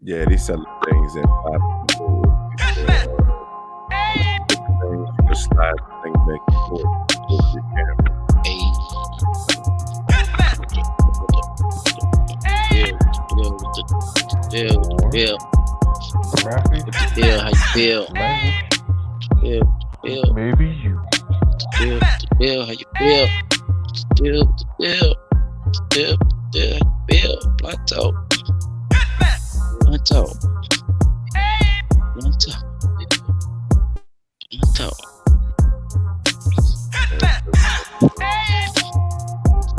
Yeah, they selling things in pop. Different things. You can slide the thing back and forth with your camera. Hey, deal, with the Or deal, with the graphics, deal, how you feel, language, deal, deal, maybe you. deal, with the deal, how you feel, deal, with the deal, deal, deal, how you feel, blunt talk, blunt talk, blunt talk, blunt talk.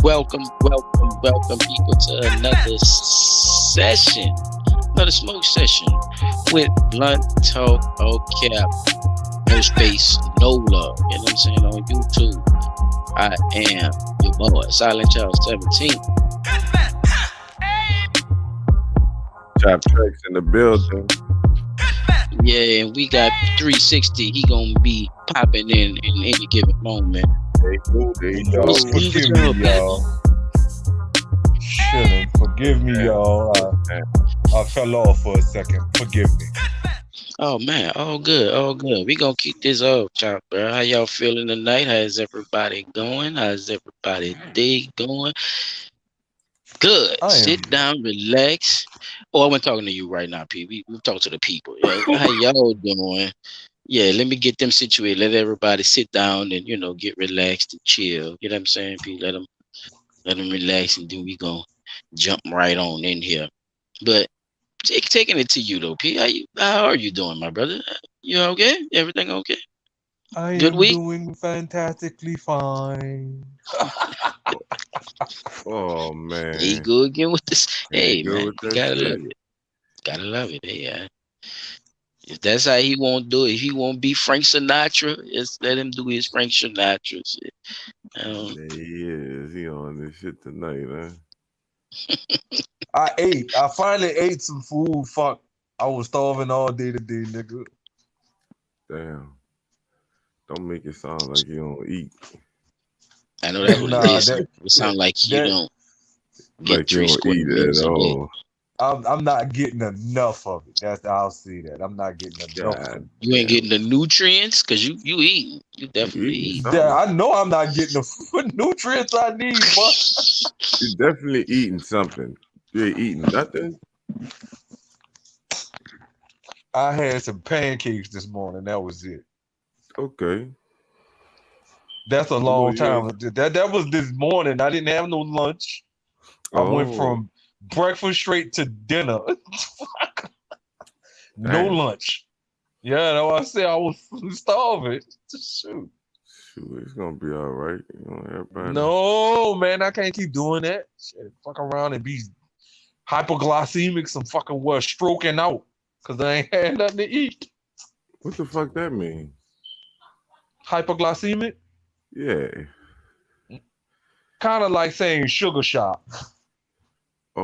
Welcome, people, to another session, another smoke session with Blunt Talk. All cap, no space, no love. You know what I'm saying? On YouTube, I am your boy, Silent Child 17. Chop tracks in the building. Yeah, and we got 360. He gonna be popping in any given moment. They do, they Y'all, What's do. good with forgive y'all, me, baby? y'all. Chilling. Forgive me, y'all. I fell off for a second. Forgive me. Oh man, all good, all good. We gonna keep this off, chop, bro. How y'all feeling tonight? How's everybody going? How's everybody day going? Good. I am. Sit down, relax. Oh, I wasn't talking to you right now, P. We talk to the people. Yeah. How y'all doing? Yeah, let me get them situated. Let everybody sit down and get relaxed and chill. You know what I'm saying, P? Let them relax, and then we gonna jump right on in here. But taking it to you though, P. How are you doing, my brother? You okay? Everything okay? I Good am week? doing fantastically fine. Oh He man. go again with this. Here Hey you go man, with you that gotta shit. love it. Gotta love it. Hey, if that's how he won't do it, if he won't be Frank Sinatra, just let him do his Frank Sinatra shit. Um, There he is. He on this shit tonight, huh? I ate. I finally ate some food. Fuck. I was starving all day today, nigga. Damn. Don't make it sound like you don't eat. I know that's what it Nah, did. It sound like you that don't get Like you three don't square eat at meals a day. all. I'm not getting enough of it. That's I'll say that. I'm not getting enough of God it. You ain't damn. getting the nutrients because you eating. You You definitely eating eating. Yeah, something. I know I'm not getting the nutrients I need, but You definitely eating something. You ain't eating nothing. I had some pancakes this morning. That was it. Okay. That's a You know long you time. ain't. That was this morning. I didn't have no lunch. I went Oh from breakfast straight to dinner. No damn. lunch. Yeah, no, I said I was starving. Shoot. Shoot, it's gonna be all right. Everybody. No, man, I can't keep doing that. Shit, fuck around and be hypoglycemic, some fucking what, stroking out because I ain't had nothing to eat. What the fuck that mean? Hypoglycemic, Yeah. kind of like saying sugar shock.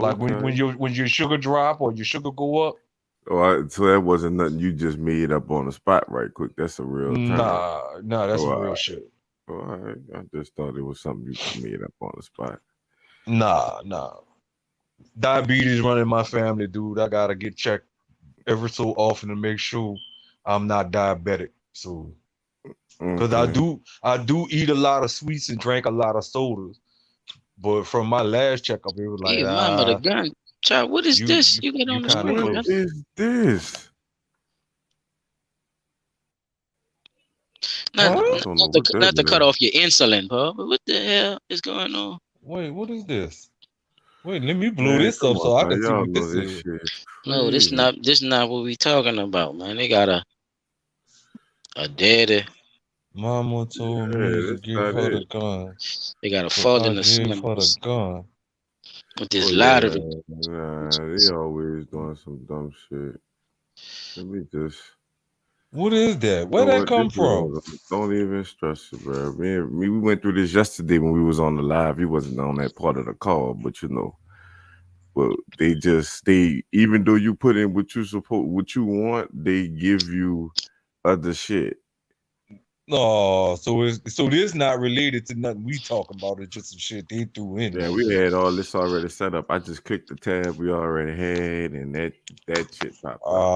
Like when Okay. your sugar drop or your sugar go up. Oh, so that wasn't nothing you just made up on the spot right quick. That's a real term. Nah, that's Oh, some all real right. shit. Oh, all right. I just thought it was something you just made up on the spot. Nah. Diabetes running my family, dude. I gotta get checked every so often to make sure I'm not diabetic. So, because I Okay. do, I do eat a lot of sweets and drink a lot of sodas. But from my last checkup, it was like, Hey, mama, the gun. Child, what is you this you you got you on the kind of screen, What man? close. is this? Not, Huh? I not, don't know not to what that not to cut is. off your insulin, Paul. But what the hell is going on? Wait, what is this? Wait, let me blow Man, this come up on, so I man. can see Y'all what know this this is. shit is No, crazy. this not what we talking about, man. They got a daddy. Mama told me Yeah, to that's give not her the it. They gun, got a so father I and a gave son her the gun. with Oh this lottery. yeah, nah, they always doing some dumb shit. Let me just. What is that? You Where know that what? This come from? girl, don't even stress it, bro. We went through this yesterday when we was on the live. He wasn't on that part of the call, but well, they even though you put in what you want, they give you other shit. No, so this not related to nothing we talking about. It's just some shit they threw in Yeah, there. we had all this already set up. I just clicked the tab we already had, and that shit popped up.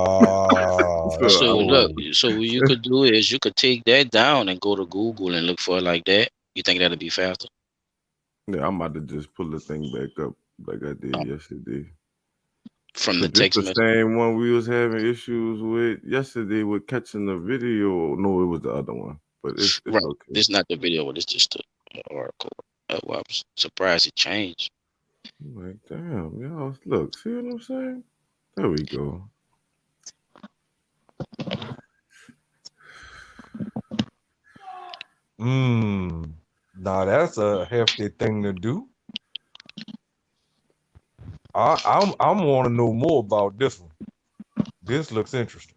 Ah, So that's So I look, cool. was, so what you could do is you could take that down and go to Google and look for it like that. You think that'll be faster? yeah, I'm about to just pull the thing back up like I did Um, yesterday. from the Cause this text the message. same one we was having issues with yesterday with catching the video. No, it was the other one, but it's Right. okay. This not the video, it's just the article. Well, I was surprised it changed. I'm like, damn, y'all, look, see what I'm saying? There we go. Mm. Now that's a hefty thing to do. I'm want to know more about this one. This looks interesting.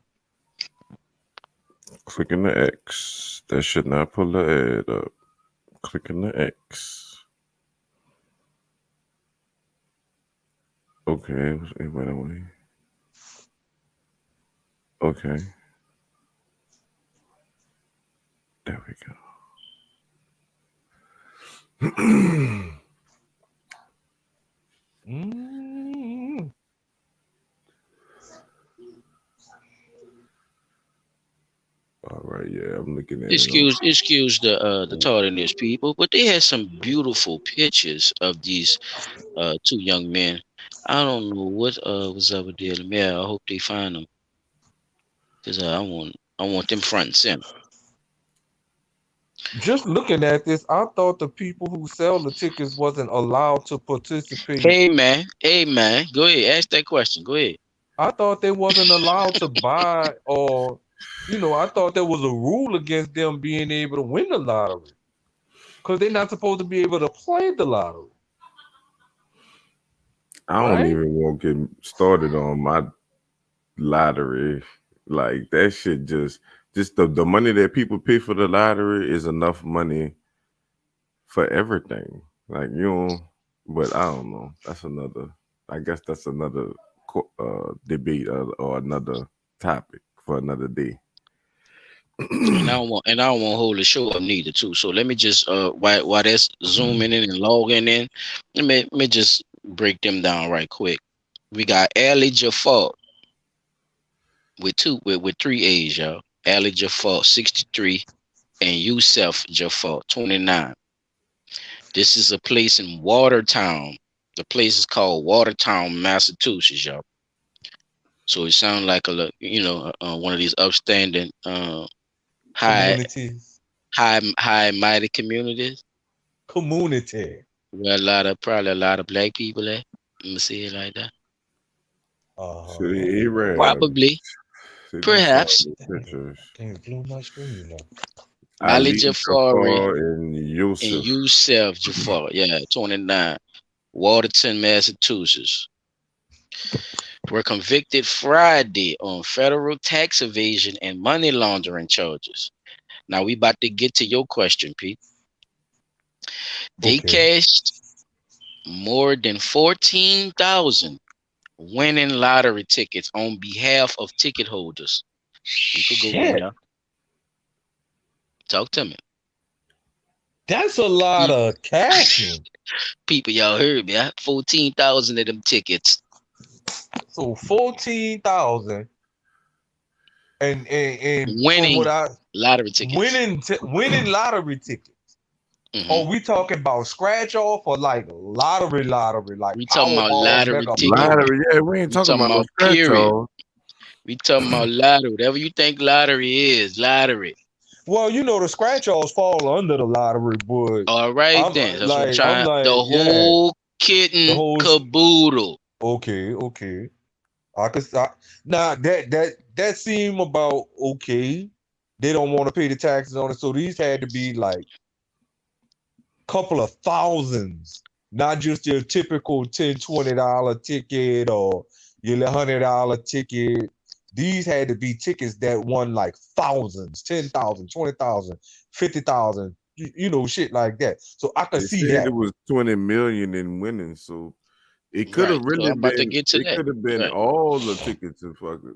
Clicking the X. That should not pull the ad up. Clicking the X. Okay, it went away. Okay, there we go. Mm. All right, yeah, I'm looking at it on. Excuse the tardiness, people, but they had some beautiful pictures of these two young men. I don't know what was up with them. Yeah, I hope they find them because I want them front and center. Just looking at this, I thought the people who sell the tickets wasn't allowed to participate. Hey man, go ahead. Ask that question. Go ahead. I thought they wasn't allowed to buy or, I thought there was a rule against them being able to win the lottery because they're not supposed to be able to play the lottery, I don't right? even want to get started on my lottery. Like that shit just the money that people pay for the lottery is enough money for everything. Like you know, but I don't know. That's another. I guess that's another debate or another topic for another day. And I don't want to hold the show up neither too. So let me just while that's zooming in and logging in, let me just break them down right quick. We got Ali Jafar with three A's, y'all. Ali Jafar 63 and Yusef Jafar 29. This is a place in Watertown. The place is called Watertown, Massachusetts, y'all. So it sounds like one of these upstanding high Communities, high mighty communities community. where probably a lot of black people at. Let me see it like that. So the Yeah. Probably, Arabs, they do show perhaps. the Damn it. pictures. Can't blow my screen up. Ali Ali Jafari Jafar and and Yusuf. Yusef Jafar, yeah, 29, Watertown, Massachusetts, were convicted Friday on federal tax evasion and money laundering charges. Now we about to get to your question, Pete. They Okay. cashed more than 14,000 winning lottery tickets on behalf of ticket holders. You could Google them, Shit. y'all. Talk to me. That's a lot Pe- of cashing. People, y'all heard me. 14,000 of them tickets So 14,000 and from winning what I lottery tickets. winning lottery tickets. Hmm. Are we talking about scratch off or like lottery, like We talking about Powerball, lottery Mega ticket. Million? Lottery, yeah, we ain't We talking talking about no about scratch period. off. We talking about lottery. Whatever you think lottery is, lottery. Well, the scratch offs fall under the lottery, but All right I'm then. That's what I'm I'm trying. The like, yeah, whole the kitten whole caboodle. okay. I could now that seem about okay. They don't want to pay the taxes on it, so these had to be like couple of thousands, not just your typical $10, $20 ticket or your $100 ticket. These had to be tickets that won like thousands, 10,000, 20,000, 50,000, shit like that. So I could They see said that. it was 20 million in winning, so it could have Right. So really I'm about to been. get to It that. could have been Right. all the tickets and fucking.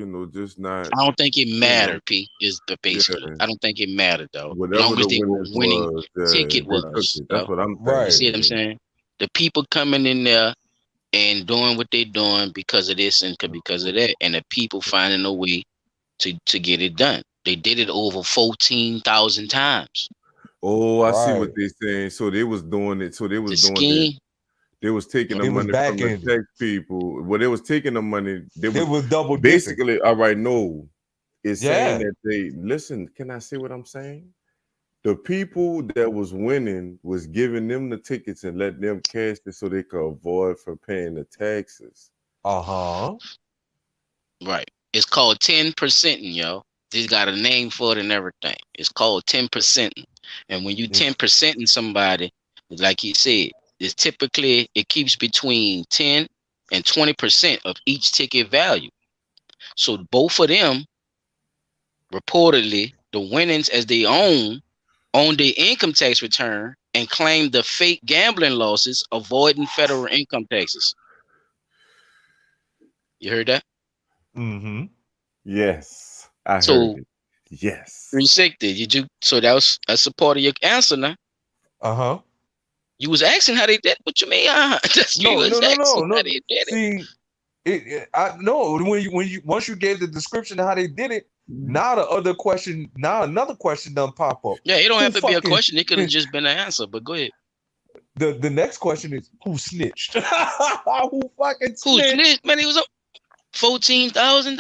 just not, I don't think it you know, mattered, P, is the basically. yeah, I don't think it mattered though. whatever Long as the they were winnings winning was, ticket they took was, it. That's yo. what I'm You Right. see thinking. what I'm saying? The people coming in there and doing what they're doing because of this and because of that, and the people finding a way to get it done. They did it over 14,000 times. Oh, I see what Right. they're saying. So they was doing it. So they was The doing it. scheme, They was taking the They was money from back the ended. tech people. Well, they was taking the money. They They was was double dipping. basically, all right, no, it's saying Yeah. that they listen. Can I say what I'm saying? The people that was winning was giving them the tickets and letting them cash it so they could avoid from paying the taxes. Uh-huh. right? It's called 10%, yo. They got a name for it and everything. It's called 10%. And when you It's 10% in somebody, like he said, it's typically it keeps between 10 and 20% of each ticket value. So both of them reportedly the winnings as they own their income tax return and claim the fake gambling losses, avoiding federal income taxes. You heard that? mm-hmm. Yes, I heard So it. Yes. 360, did you? So that's a part of your answer now. Uh-huh. You was asking how they did. What you mean? That's you No, was no, no, asking no, how no. they did it. See, I no, when you once you gave the description of how they did it, now the other question, now another question done pop up. Yeah, it don't Who have to be a fucking question. It could have just been an answer. But go ahead. the next question is who snitched? Who fucking Who snitched? snitched? Man, he was up 14,000.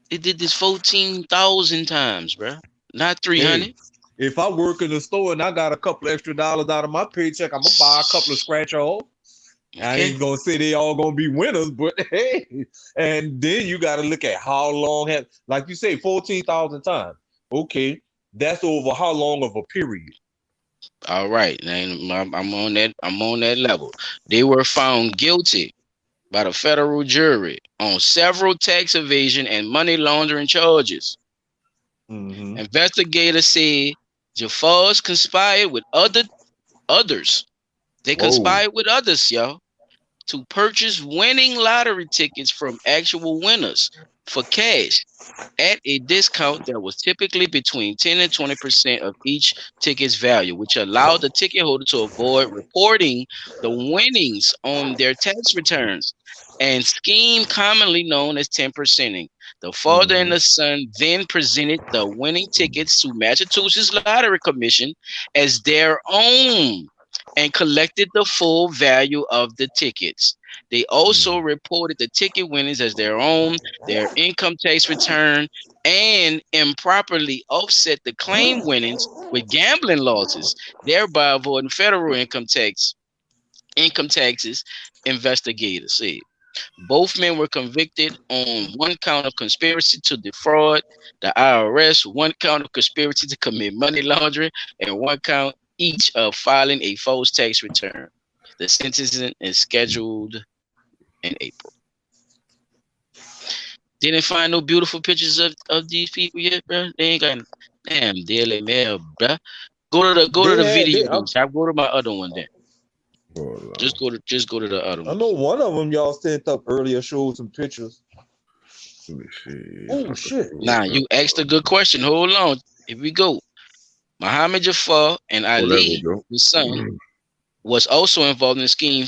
It did this 14,000 times, bro. Not Hey, 300. if I work in the store and I got a couple extra dollars out of my paycheck, I'm gonna buy a couple of scratch offs. I Okay. ain't gonna say they all gonna be winners, but hey, and then you got to look at how long have, like you say, 14,000 times. Okay, that's over how long of a period? All right. And I'm on that. I'm on that level. They were found guilty by the federal jury on several tax evasion and money laundering charges. Mm-hmm. Investigators said Jafars conspired with others. They Whoa. conspired with others, y'all, to purchase winning lottery tickets from actual winners for cash at a discount that was typically between 10 and 20% of each ticket's value, which allowed the ticket holder to avoid reporting the winnings on their tax returns, and scheme commonly known as 10%ing. The father and Mm-hmm. the son then presented the winning tickets to Massachusetts Lottery Commission as their own and collected the full value of the tickets. They also Mm-hmm. reported the ticket winnings as their own, their income tax return, and improperly offset the claim winnings with gambling losses, thereby avoiding federal income taxes, investigators said. Both men were convicted on one count of conspiracy to defraud the IRS, one count of conspiracy to commit money laundering, and one count each of filing a false tax return. The sentencing is scheduled in April. Didn't find no beautiful pictures of these people yet, bro. They ain't got damn Daily Mail, bro. Go to the They, video then. I'll go to my other one then. Hold on. Just go to the other I one. know one of them y'all sent up earlier showed some pictures. Let me see if Oh I can shit! pull Nah, it up. you asked a good question. Hold on. Here we go. Muhammad Jafar and Oh, there we Ali, go. his son, was also involved in the scheme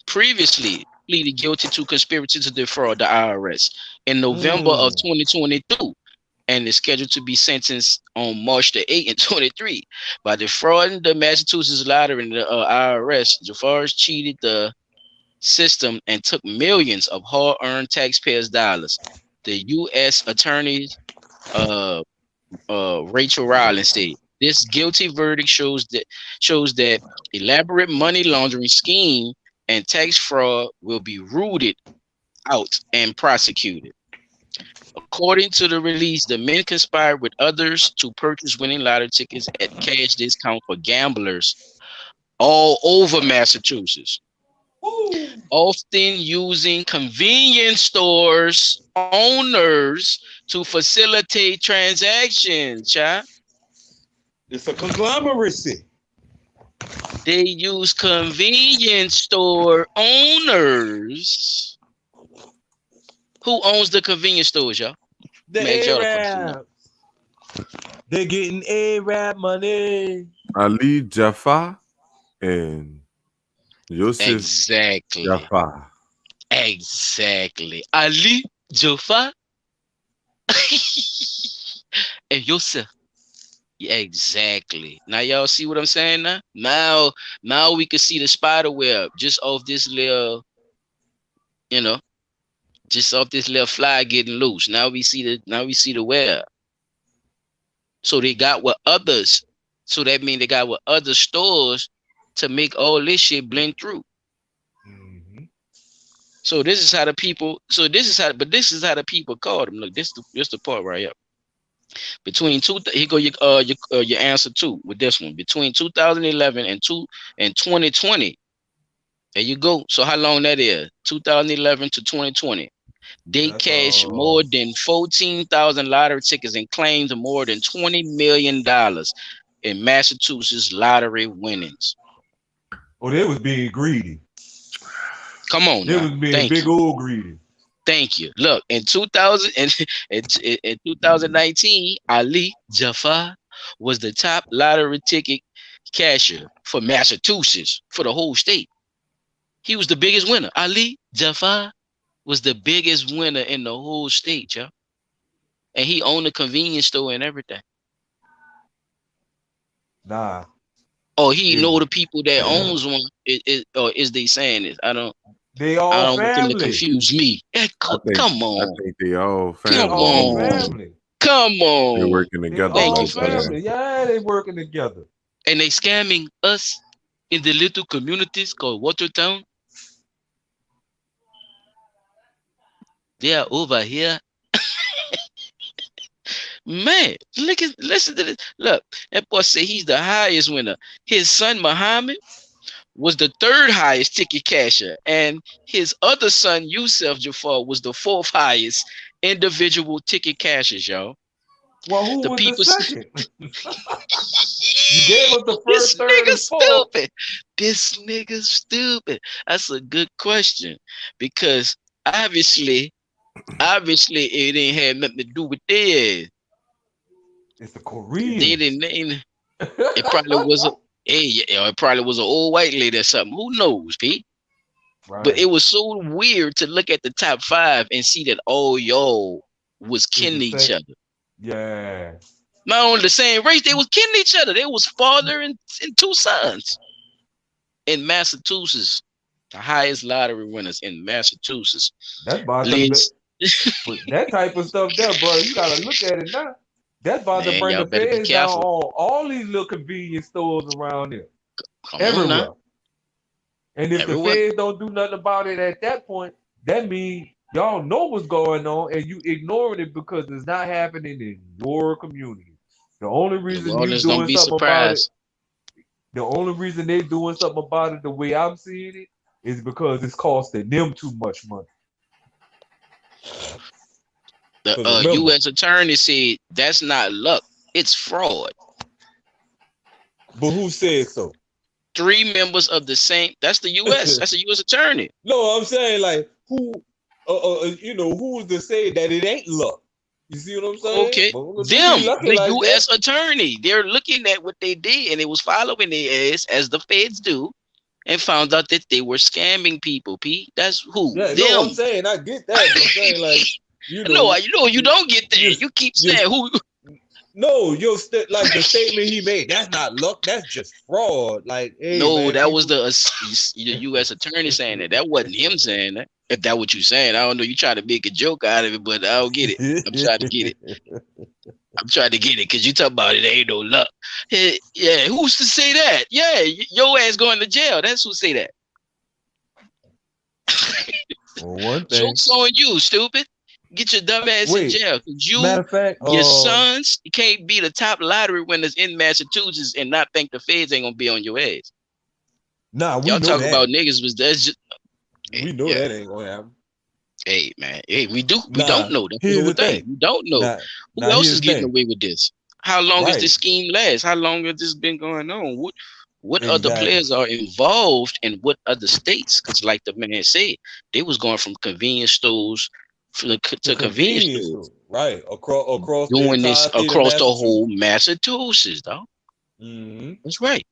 previously pleaded guilty to conspiracy to defraud the IRS in November of Mm. 2022 and is scheduled to be sentenced on March the 8th and 23. By defrauding the Massachusetts lottery and the IRS, Jafar cheated the system and took millions of hard-earned taxpayers' dollars. The U.S. attorney uh, Rachel Rowland said, "This guilty verdict shows that elaborate money laundering scheme and tax fraud will be rooted out and prosecuted." According to the release, the men conspired with others to purchase winning lottery tickets at cash discount for gamblers all over Massachusetts, Woo. often using convenience stores owners to facilitate transactions. Child. It's a conglomeracy. They use convenience store owners Who owns the convenience stores, y'all? The Let me ask y'all a question now. Arab. They're getting Arab money. Ali Jaffa and Yosef Exactly. Jaffa. Exactly. Ali Jofa and Yosef. Yeah, exactly. Now y'all see what I'm saying now? Now we can see the spider web just off this little, you know, just off this little fly getting loose. Now we see the web. So they got what others. So that means they got what other stores to make all this shit blend through. Mm-hmm. So this is how the people. So this is how the people call them. Look, this the part right here. Between two, here go your answer two with this one. Between 2011 and 2020. There you go. So how long that is? 2011 to 2020. They That's cashed more than 14,000 lottery tickets and claimed more than $20 million in Massachusetts lottery winnings. Oh, they was being greedy. Come on They now. was being Thank big you. old greedy. Thank you. Look, in 2000 and in 2019, Ali Jafar was the top lottery ticket cashier for Massachusetts for the whole state. He was the biggest winner. Ali Jafar was the biggest winner in the whole state, yo. And he owned a convenience store and everything. Nah, Oh, he it, know the people that owns one. Or is they saying this? they I all don't want them to family. confuse me. I think Come I on, think they all They come family. all on, family. come They're on. working They together Thank you all like for this. that. family. Yeah, they working together. And they scamming us in the little communities called Watertown. They are over here. Man, listen to this. Look, that boy said he's the highest winner. His son Muhammad was the third highest ticket casher, and his other son Yusuf Jafar was the fourth highest individual ticket cashers, y'all. Well, who The was the people second? You gave us the first, this third, nigga and fourth. stupid. This nigga stupid. That's a good question because obviously, obviously, it didn't have nothing to do with theirs. It's the They Koreans. didn't. It probably was a. Hey, yeah, it probably was an old white lady or something. Who knows, Pete? But Right. it was so weird to look at the top five and see that all y'all was It's kin the each same. other. Yeah. Not only the same race, they was kin each other. They was father and two sons in Massachusetts. The highest lottery winners in Massachusetts. That's about to Liz, but that type of stuff there, bro. You gotta look at it now. That's about to man, bring y'all the better be feds down careful. on all these little convenience stores around here, Come on now. everywhere. And if the Everyone, feds don't do nothing about it at that point, that means y'all know what's going on and you ignoring it because it's not happening in your community. The only New reason you Orleans, don't doing be something about it, surprised. the only reason they doing something about it the way I'm seeing it is because it's costing them too much money. The Because remember, U.S. attorney said that's not luck, it's fraud. but who said so? Three members of the same. That's the U.S. That's the U.S. attorney. No, I'm saying like who was to say that it ain't luck? You see what I'm saying? Okay, But do be them, lucky the like that. U.S. attorney. They're looking at what they did, and it was following their ass as the feds do, and found out that they were scamming people. Pete, that's who Yeah, no, I'm them. saying I get that, but I'm saying like you No, know, you don't get you that. You keep you saying who. no, like the statement he made. That's not luck. That's just fraud. Like, hey No, man, that was people. the U.S. attorney saying that. That wasn't him saying that. If that what you saying, I don't know. You try to make a joke out of it, but I don't get it. I'm trying to get it. I'm trying to get it because you talk about it ain't no luck. Hey, yeah, who's to say that? Yeah, your ass going to jail. That's who say that. Well, one thing. Joke's on you, stupid. Get your dumb ass in Wait, jail. Cause matter of fact, your sons can't be the top lottery winners in Massachusetts and not think the feds ain't gonna be on your ass. nah, we Y'all know talk that. about niggas was that's just We know yeah. that ain't gonna happen. Hey man, hey, we don't Nah, know. That's the here's whole the thing. thing. We don't know Nah, who else here's is the getting thing. away with this. How long is Right, this scheme last? How long has this been going on? What other exactly. players are involved in what other states? Because like the man said, they was going from convenience stores to to convenience convenience stores. store, right? Across the Doing this entire state of across the whole Massachusetts. Massachusetts, dog. Hmm. That's right.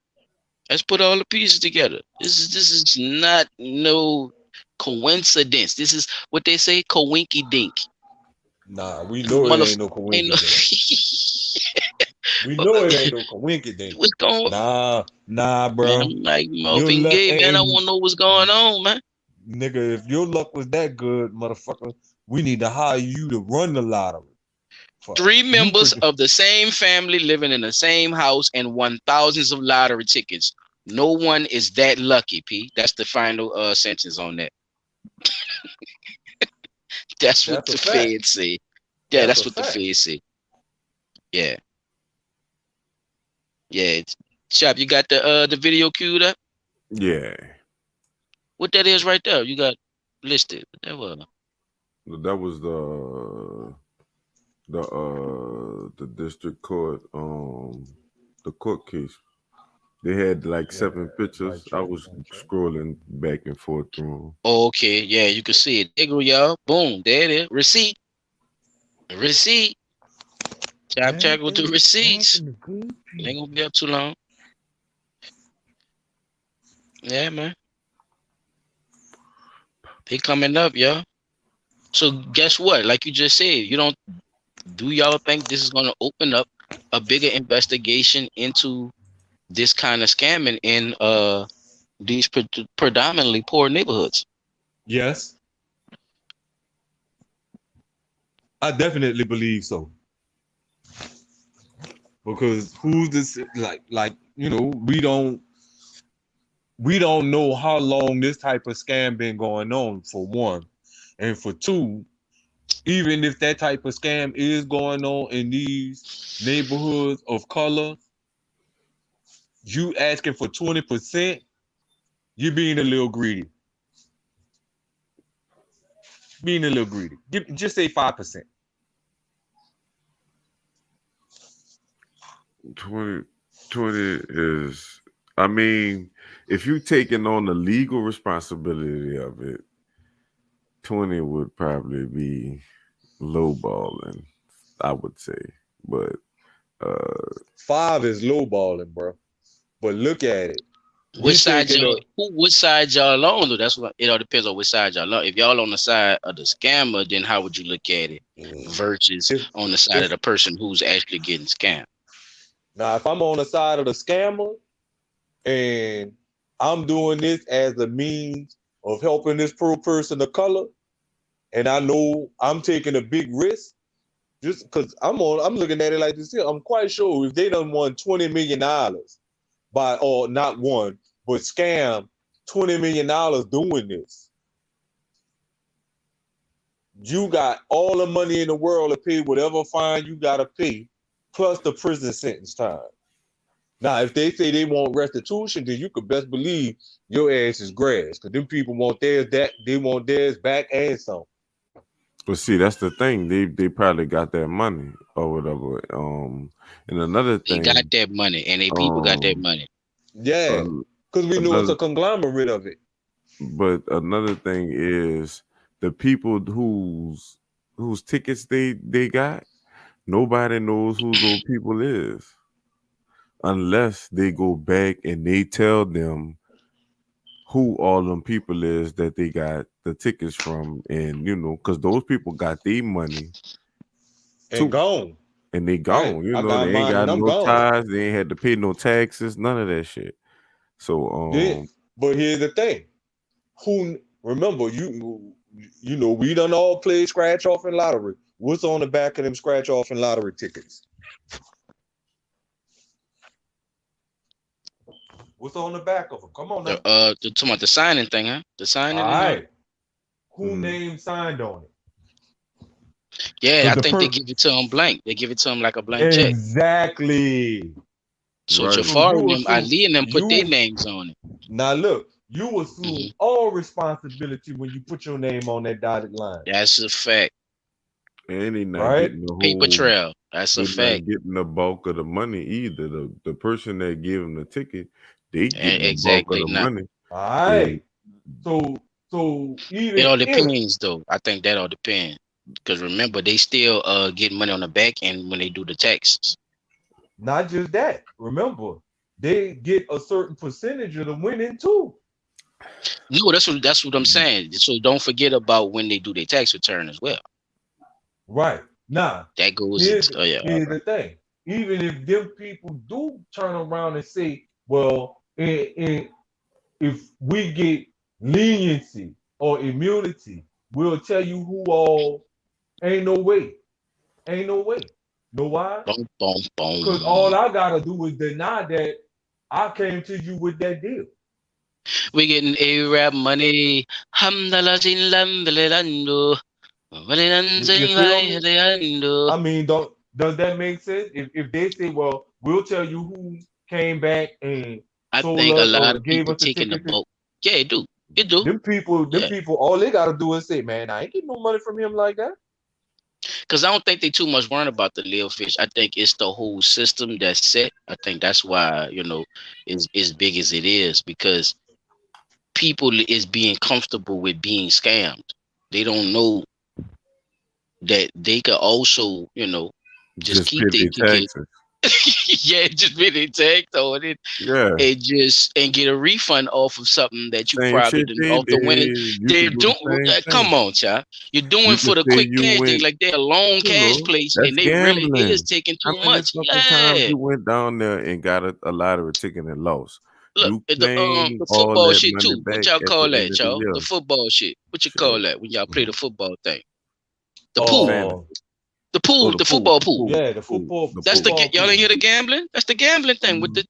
Let's put all the pieces together. This is not no coincidence. This is what they say, coinky dink. Nah, we know it ain't Motherfucker no ain't no coincidence. We know it ain't no coincidence. what's going on? Nah, Man, bro. I'm like Your Marvin luck Gaye, man. I ain't, wanna know what's going on, man. nigga. If your luck was that good, motherfucker, we need to hire you to run the lottery. Fuck, Three you members could. of the same family living in the same house and won thousands of lottery tickets. No one is that lucky, P. That's the final sentence on that. That's what That's a the fact. feds say. Yeah, That's that's a what the fact. feds say. Yeah, yeah. Chop, you got the video queued up? Yeah, What that is right there? You got listed. What that was? that was the district court the court case. They had like Yeah, 7 pictures. mic I check, was mic check. scrolling back and forth through Oh, okay, yeah, you can see it. There go, y'all. Boom, there it is. Receipt, receipt. Chop, Man, check with the they receipts. talking to good Ain't people. gonna be up too long. Yeah, man. They coming up, y'all. So guess what? Like you just said, you don't do y'all think this is gonna open up a bigger investigation into this kind of scamming in these predominantly poor neighborhoods? Yes, I definitely believe so. Because who's this? Like we don't know how long this type of scam been going on, for one, and for two, even if that type of scam is going on in these neighborhoods of color, you asking for 20%, you being a little greedy. Being a little greedy. Just say 5%. 20. 20 is, I mean, if you taking on the legal responsibility of it, 20 would probably be lowballing, I would say. But uh 5 is lowballing, bro. But look at it. Which We side thinking y'all? of Which side y'all on? Though that's what it all depends on which side y'all on. If y'all on the side of the scammer, then how would you look at it? Versus if on the side of if the person who's actually getting scammed. now if I'm on the side of the scammer and I'm doing this as a means of helping this poor person of color, and I know I'm taking a big risk, just because I'm looking at it like this here. I'm quite sure if they done won $20 million by, or not one, but scam $20 million doing this, you got all the money in the world to pay whatever fine you gotta pay, plus the prison sentence time. Now, if they say they want restitution, then you could best believe your ass is grass. Cause them people want theirs, that they want theirs back and some. but see, that's the thing. They probably got that money or whatever. And another They got thing, that money, and they people got that um money. Yeah. an- Cause we know it's another a conglomerate of it. but another thing is the people whose tickets they got, nobody knows who those people is unless they go back and they tell them who all them people is that they got the tickets from, and because those people got their money And too, gone. and they Right. gone. I got They ain't mine got and I'm no gone. ties, they ain't had to pay no taxes, none of that shit. So Yeah. But here's the thing. Who remember we done all played scratch off and lottery. What's on the back of them scratch off and lottery tickets? What's on the back of them? Come on now. Talking about the signing thing, huh? The signing All and all. right. Who mm, name signed on it? Yeah, Because I the think they per give it to them blank. They give it to them like a blank check. exactly. So right. So Jafar and you them, assume Ali and them put their you names on it. now look, you assume Hmm. all responsibility when you put your name on that dotted line, That's a fact. And they not right? getting the Paper whole, trail. That's a they're fact. not getting the bulk of the money either. The person that gave them the ticket, they getting the bulk of Exactly. the Not. money. All And right. So It even all if depends, though. I think that all depends. Because remember, they still get money on the back end when they do the taxes. Not just that. Remember, they get a certain percentage of the winning too. No, that's what I'm saying. So don't forget about when they do their tax return as well. Right. Now, That goes here's into, oh yeah, all here's right. the thing. Even if them people do turn around and say, well, if we get leniency or immunity, we'll tell you who all ain't no way. Ain't no way. Know why? Boom, boom, Because boom. all I gotta do is deny that I came to you with that deal. We getting Arab money. Hamdallah zinlam bililando. You feel me? I mean, don't does that make sense? If they say, well, we'll tell you who came back and I sold think a us lot or of gave people us the taking the ticket. boat. Yeah, it do. It do. Them Yeah. people, all they gotta do is say, man, I ain't getting no money from him like that. Because I don't think they too much worrying about the little fish. I think it's the whole system that's set. I think that's why, is as big as it is, because people is being comfortable with being scammed. They don't know that they could also, just Just keep pay their their ticket. taxes. Yeah, just be their tax on it, Yeah. and get a refund off of something that you Same probably shit didn't they off the winning. did. You They're could do the doing. same Come thing. on, child. You're doing You for could the say quick you cash. They went, like they're a lone cash place, that's and they really is gambling. taking How too many much. fucking times Yeah. you went down there and got a lottery ticket and lost? Look You at the claim the all football that shit money too. What back y'all at the call end that, of the y'all? year. The football shit. What you call Shit. that when y'all play the football thing? The The pool. Uh, fantasy. The Oh, pool. the The pool, football the pool. pool, yeah, the the pool, football the That's pool. football y'all ain't pool. hear the gambling. That's the gambling thing. Mm, What they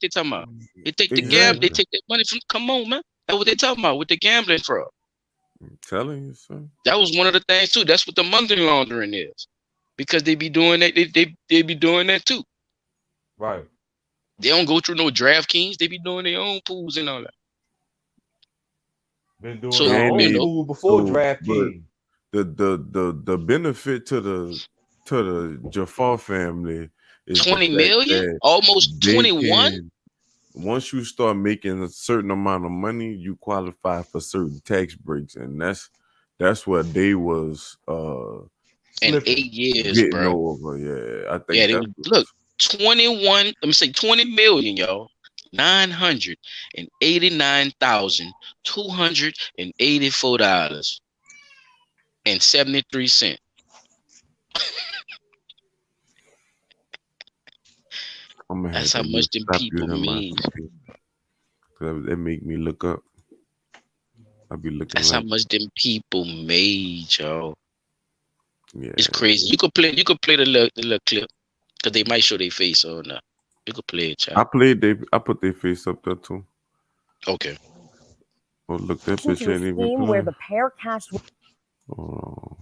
talking about? They take the They Exactly. exactly. take that money from. Come on, man. That's what they talking about with the gambling fraud. I'm telling you, son. That was one of the things too. That's what the money laundering is, because they be doing that. They be doing that too. Right. They don't go through no DraftKings. They be doing their own pools and all that. Been doing So our And own they pool before so draft but king. the benefit to the Jafar family is the 20 fact million, that almost they 21. can, once you start making a certain amount of money, you qualify for certain tax breaks, and that's what they was In Slipping. 8 years, getting bro. over. Yeah, I Yeah, think they that's was what look 21. Let me say 20 million, y'all. 989,284 and 73 cents. I'm gonna have That's to how much them stop people using my made. computer because that make me look up. I be looking That's how like, much them people made, y'all. It's yeah. crazy. You could play the little clip, because they might show their face or not. You could play it, child. I put their face up there too. Okay. Oh, look, that To bitch a ain't even scheme where playing. the pair cashed. Oh,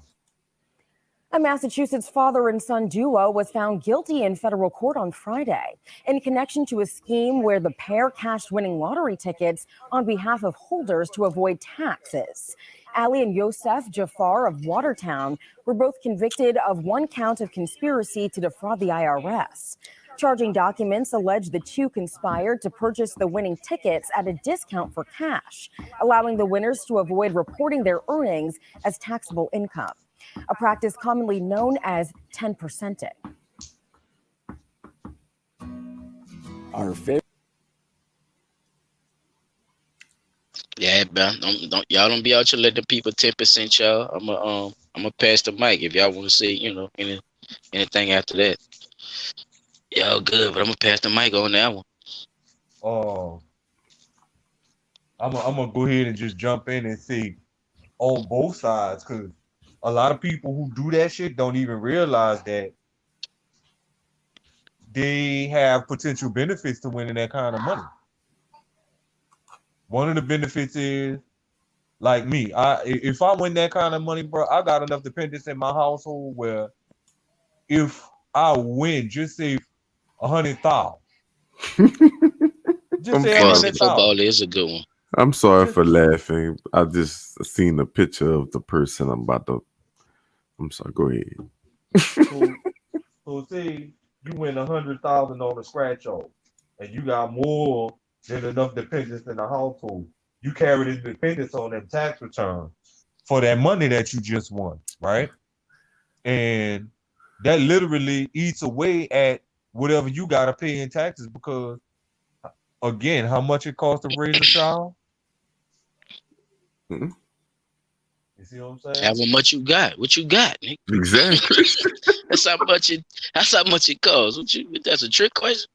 A Massachusetts father and son duo was found guilty in federal court on Friday in connection to a scheme where the pair cashed winning lottery tickets on behalf of holders to avoid taxes. Ali and Yosef Jafar of Watertown were both convicted of one count of conspiracy to defraud the IRS. Charging documents allege the two conspired to purchase the winning tickets at a discount for cash, allowing the winners to avoid reporting their earnings as taxable income, a practice commonly known as 10%ing. Our favorite. Yeah, man. Y'all don't be out here let the people 10% y'all. I'm gonna pass the mic if y'all want to say anything after that. Y'all good, but I'm gonna pass the mic on that one. Uh, I'm gonna go ahead and just jump in and see on both sides because a lot of people who do that shit don't even realize that they have potential benefits to winning that kind of money. One of the benefits is like me. If I win that kind of money, bro, I got enough dependents in my household where if I win, just say 100,000, just I'm say a sorry. Fantasy hundred football thousand, is a good one. I'm sorry just for laughing. I just seen a picture of the person I'm about to. I'm sorry. Go ahead. so say you win 100,000 on a scratch off, and you got more than enough dependents in the household. You carry the dependents on them tax return for that money that you just won, right? and that literally eats away at whatever you gotta pay in taxes because again, how much it costs to raise a child? Mhm. You see what I'm saying? However much you got, what you got, nigga. Exactly. That's how much it. That's how much it costs. That's a trick question.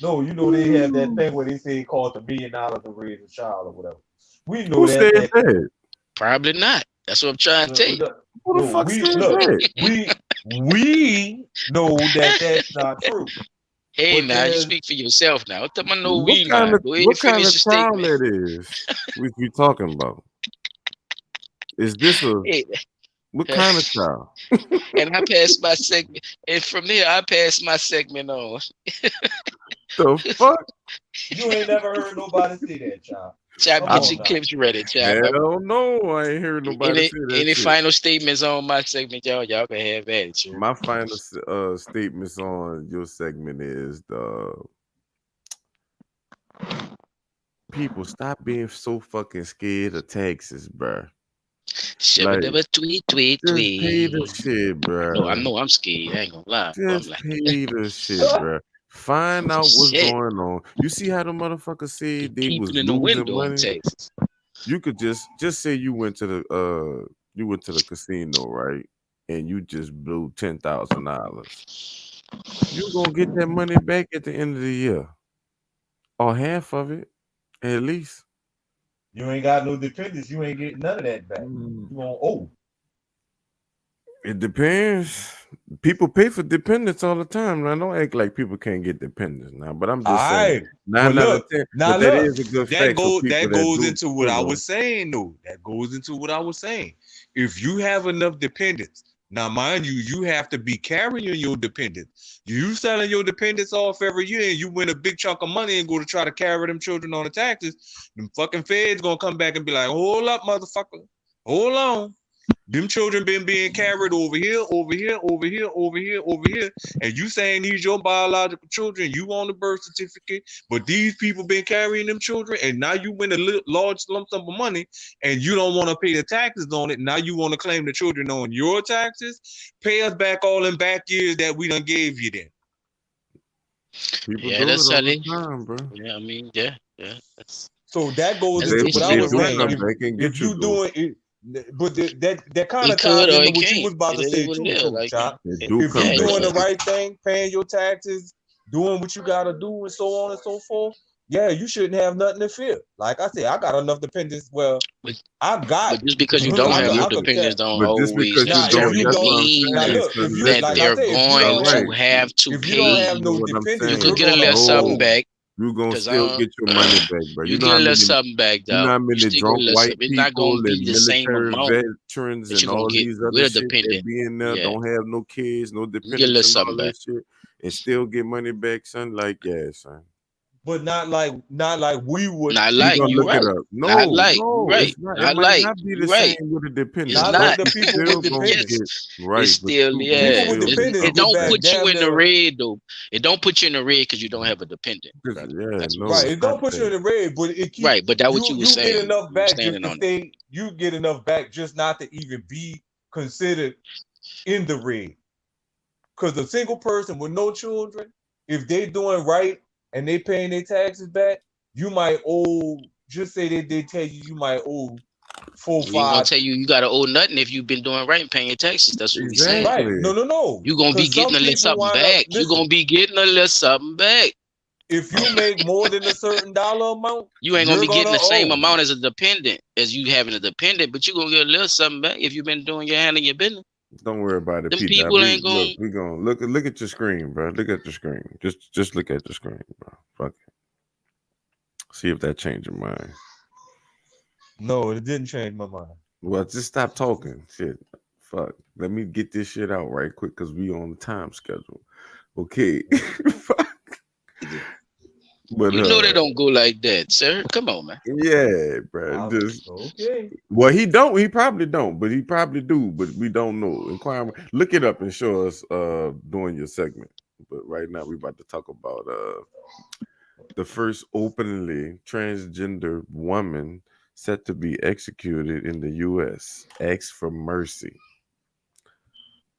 No, you know they have that thing where they say it costs $1 million to raise a child or whatever. We know Who said that that? Probably not. That's what I'm trying to tell you. Who the no, fuck we said look, that? we know that that's not true. Hey, But now you there's speak for yourself now. What the know What we kind now? of Go ahead what and kind finish of your child statement. that is? We talking about? Is this a Hey, what kind of child? and I passed my segment, and from there I passed my segment on. The fuck? you ain't never heard nobody say that, child. Chop, Come I get on your now. clips ready, chop. hell no, I ain't heard nobody Any say that any shit. final statements on my segment, y'all? Y'all can have at it, sure. My final statements on your segment is the people stop being so fucking scared of taxes, bruh. Shabba Like, dabba tweet tweet just pay the tweet. shit, No, I bruh. know I'm scared. I ain't gonna lie, but I'm Just like, pay the shit, bruh. Find out what's shit. going on. You see how the motherfuckers They said they peeping was in the losing window in money? Texas. You could just say you went to the casino, right? And you just blew $10,000. You gonna get that money back at the end of the year. Or half of it, at least. You ain't got no dependents, you ain't getting none of that back. You gonna owe. It depends. People pay for dependents all the time. Now, don't act like people can't get dependents now. But I'm All just saying, right. But 9 out of 10. now But that look, is a good fact for people that that goes do, into what you I know. was saying though. That goes into what I was saying. If you have enough dependents, now mind you, you have to be carrying your dependents. You selling your dependents off every year and you win a big chunk of money and go to try to carry them children on the taxes, them fucking feds gonna come back and be like, hold up, motherfucker. Hold on. Them children been being carried over here, over here, over here, over here, over here, and you saying these your biological children, you on the birth certificate, but these people been carrying them children, and now you win a large lump sum of money, and you don't want to pay the taxes on it. Now you want to claim the children on your taxes. Pay us back all them back years that we done gave you. Then People Yeah, do it that's how all the they. time, bro. Yeah, I mean, yeah, yeah. so that goes That's They into what I they basically the was do saying. come runaround. back and If get you you though. doing it, but that kind He of could ties or into he what you can't. was about It to is say what it too, is. too, Like, Chop. They it, do If come you yeah, it back. doing the does. right thing, paying your taxes, doing what you gotta do, and so on and so forth, yeah, you shouldn't have nothing to fear. Like I said, I got enough dependents. Well, But, I got. but just because you don't But have no I just could dependents, don't but just always because you now if don't, you that's necessarily what don't I'm mean now saying. look So if you that like I listen, they're say if you going don't right. have to have to if you don't have pay. no What I'm You dependents, could you're saying. get a gonna little something No, owe. back you're gonna because still get your money back, bro. you get a little something back, You know though. how You many still get a drunk little white something. It's not people gonna be and the same military amount veterans that and you're gonna all get these with other a shit that dependent. be in there, Yeah, don't have no kids, no you get a little dependents and all something that back. shit, and still get money back, son? Like, yeah, son. But not like we would Not You like gonna you look it right. up. Not No, like you no, right. it's not. It Not might like not be you the right. same with the It's dependents, not but like not. the you people with still gonna dependents. get It's right, but still you gonna People yeah. with still get dependents It get something don't back. back put you damn in the near red though. It don't put you in the red because you don't have a dependent, 'Cause, brother. yeah, That's what I'm no, right. it's saying. It not don't put you that. in the red, but it keep Right, but that what you were you get saying. enough You were back just standing to on it. say you get enough back just not to even be considered in the red. Because a single person with no children, if they doing right and they paying their taxes back, you might owe. Just say they tell you you might owe four We ain't gonna five. tell you got to owe nothing if you've been doing right and paying your taxes. That's what we saying. Right? Exactly. No. You gonna be Because getting some a little people something wind up. back. You Listen, gonna be getting a little something back. if you make more than a certain dollar amount, You ain't gonna you're be getting gonna the same owe. amount as a dependent as you having a dependent, but you gonna get a little something back if you've been doing your hand in your business. Don't worry about it, Them Pete. people ain't gonna. We gonna look at your screen, bro. Look at the screen. Just look at the screen, bro. Fuck it. See if that changed your mind. No, it didn't change my mind. Well, just stop talking. Shit. Fuck. Let me get this shit out right quick because we on the time schedule. Okay. Fuck. But You know they don't go like that, sir. Come on, man. yeah, bro. Just Okay. well, he don't. He probably don't, but he probably do. But we don't know. Inquire. Look it up and show us during your segment. But right now we about to talk about the first openly transgender woman set to be executed in the U.S. Asked for mercy.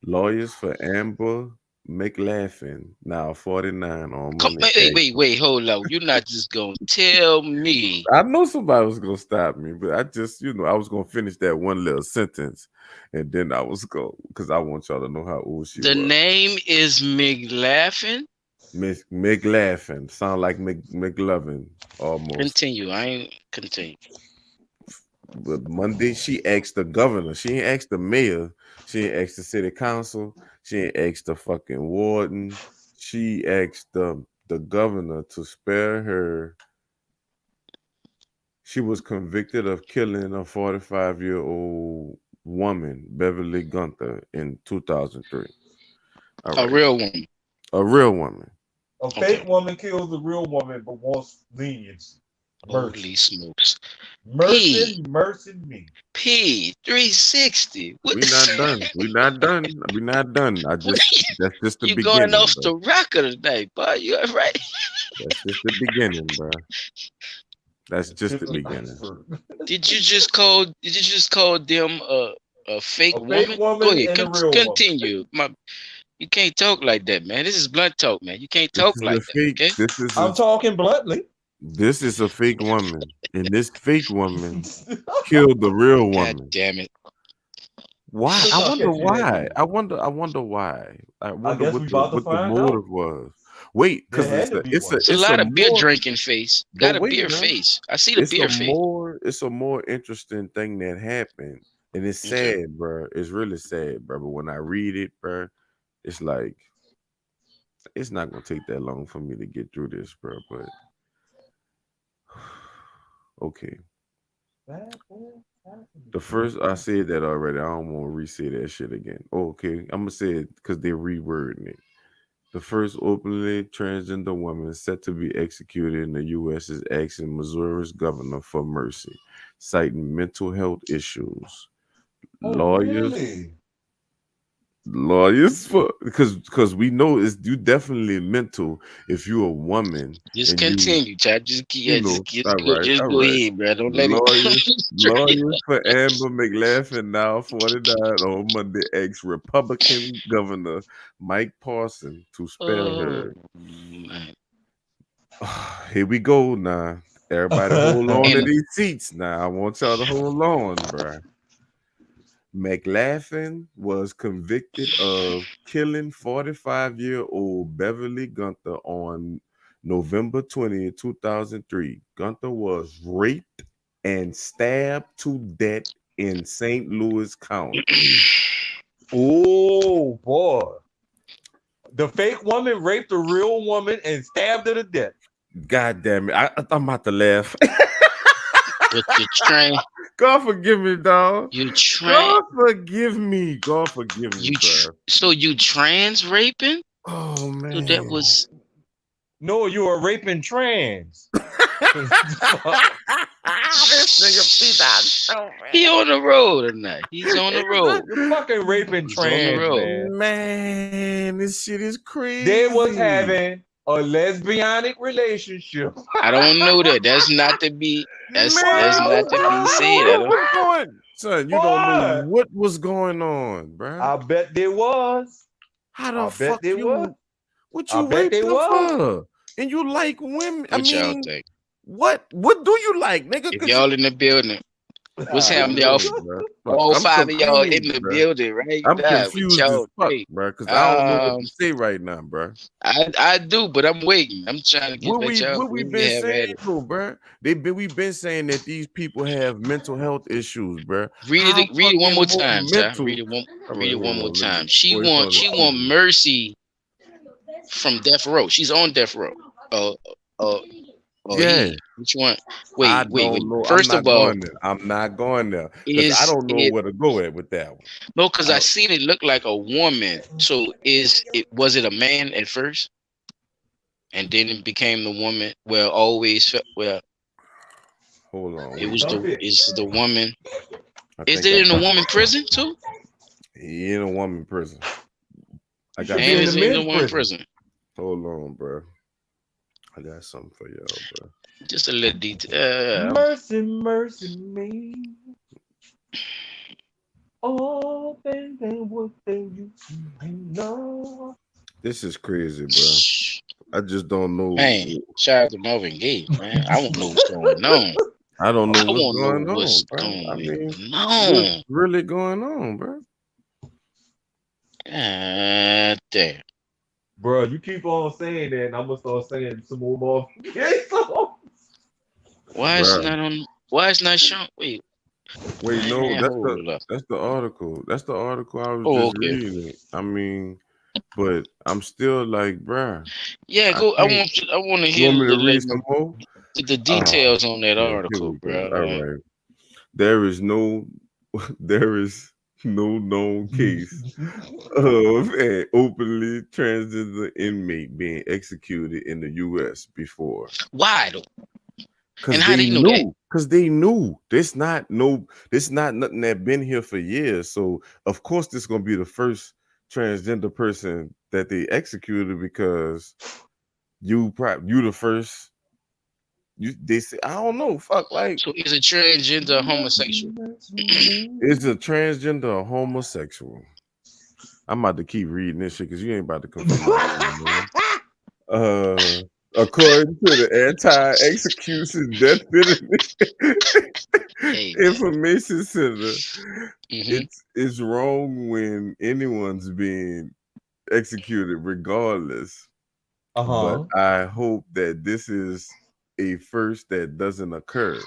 Lawyers for Amber McLaughlin, now 49, on Come, Monday. wait, hold on. You're not just gonna tell me I know somebody was gonna stop me, but I just, I was gonna finish that one little sentence, and then I was going because I want y'all to know how old she the was. name is McLaughlin. Miss McLaughlin, sound like McLovin almost. Continue. I ain't continue. But Monday, she asked the governor. She ain't asked the mayor. She ain't asked the city council. She ain't asked the fucking warden. She asked the governor to spare her. She was convicted of killing a 45-year-old woman, Beverly Gunther, in 2003. All A right. real woman. A real woman. A Okay. fake woman kills a real woman but wants leniency. Mercy. Holy smokes. Mercy, mercy me. P360. What We not done. We not done. We not done. That's just the you going beginning, off bro. the rocker tonight, boy? You all right? That's just the beginning, bro. That's just Tip the of the beginning. iceberg. Did you just call them a fake A fake woman? Go woman ahead. and a real woman. Continue. You can't talk like that, man. This is blunt talk, man. You can't This talk is a like that, fake. okay? I'm talking bluntly. This is a fake woman, and this fake woman killed the real God woman. damn it. Why? Let's I not wonder catch you that why. easy. I wonder. I wonder why. I I wonder guess we about to what the find out. motive was. Wait, There because had to be one. It's a it's a lot of beer more. drinking face. But Got a wait beer now, face. I see the beer face. it's a more interesting thing that happened, and it's Okay. sad, bro. It's really sad, bro. But when I read it, bro, it's like it's not gonna take that long for me to get through this, bro. But okay. The first I said that already. I don't want to re-say that shit again. Oh, okay, I'm gonna say it because they're rewording it. The first openly transgender woman set to be executed in the U.S. is asking Missouri's governor for mercy, citing mental health issues. Oh, Lawyers, really? lawyers for because we know it's you definitely mental if you're a woman Just and you continue, Chad. Just all go right. ahead, bro. Don't let it Lawyers, drag. lawyers for Amber McLaughlin, now 49, on Monday, ex Republican Governor Mike Parson to spare Oh her. man. Here we go now. Everybody hold on to And these seats now. I want y'all to hold on, bruh. McLaughlin was convicted of killing 45-year-old Beverly Gunther on November 20th, 2003. Gunther was raped and stabbed to death in St. Louis County. Oh boy. The fake woman raped a real woman and stabbed her to death. God damn it. I'm about to laugh. but you train God forgive me, dog. you train God forgive me. God forgive me, bro. so you trans raping? Oh, So that man. was No, you are raping trans. This nigga beat that so he on the road tonight. He's on the road. You're fucking raping He's on the trans, road. man. Man, this shit is crazy. They was having a lesbianic relationship. I don't know that. That's not to be that's Man, not to be said. I what don't was going? Son, you don't know Boy, what was going on, bruh. I bet there was. How the I bet fuck there was. what I you bet raped there her was. for? And you like women? I what y'all mean, think. what do you like, nigga? If Cause you y'all in the building, what's I happening, don't y'all? know, bro. Fuck, All I'm five of y'all in confused, the bro. building right I'm now. What confused as y'all fuck, think? bro. Cause I don't know what to say right now, bro. I do, but I'm waiting. I'm trying to get let y'all What we we been have at saying it. though, bro? We've been saying that these people have mental health issues, bro. Read How it one more fucking more time, child. mental? All right, Read it hold one more on. Let me. time. She Oh, it's on the want TV. mercy from death row. She's on death row. Uh uh Yeah, which one? I Wait. don't know. I'm First of not all, going there. I'm not going there because I is don't know it where to go at with that one. no? Because I I don't, seen it look like a woman. So was it a man at first, and then it became the woman? Well, hold on, it wait. was Dump it. the woman. I Is think it I in a woman prison too? he in a woman prison. I You got should be And in something. the is it in a men's woman prison. prison? Hold on, bro. I got something for y'all, bro. Just a little detail. Mercy, mercy me. Oh, baby, what thing you know? This is crazy, bro. I just don't know. Man, shout out to Marvin Gaye, man. I want to know what's going on. I don't I know what's want to know going what's on, bro. I going mean, what's on. really going on, bro? God damn. Bro, you keep on saying that, and I'm gonna start saying some more gay songs. Why it's Bro, not on? Why it's not showing? Wait, wait, no, man, hold up. that's the article. That's the article I was Oh, just okay. reading. I mean, but I'm still like, bro, Yeah, I go. can't. I want to You hear want me to read the some more? the Oh, details on that yeah, here article, we go. bro. All right. There is no there is no known case of an openly transgender inmate being executed in the U.S. before. Why though? And Cause how they do you know that? knew. Cause they knew. This not nothing that been here for years. So of course this gonna be the first transgender person that they executed because you the first. They say I don't know. Fuck like So is a transgender homosexual? is a transgender or homosexual? I'm about to keep reading this shit because you ain't about to confuse me, man. According to the anti-execution death penalty Hey man. information center, Mm-hmm. it's wrong when anyone's being executed, regardless. But Uh-huh. I hope that this is a first that doesn't occur.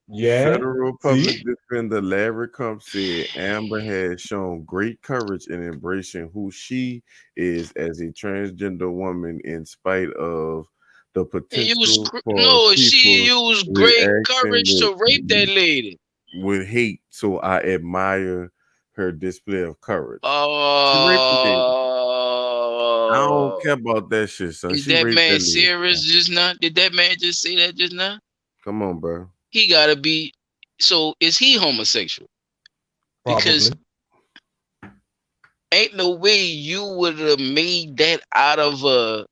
Yeah. Federal See? public defender Larry Kump said Amber has shown great courage in embracing who she is as a transgender woman in spite of the potential for No, she people used great reacting courage to rape that lady. with hate. So I admire her display of courage. She raped the lady. I don't Oh, care about that shit, son. is She that raped that man lady. serious just now? Did that man just say that just now? Come on, bro. He gotta be. So is he homosexual? Because Probably. ain't no way you would have made that out of a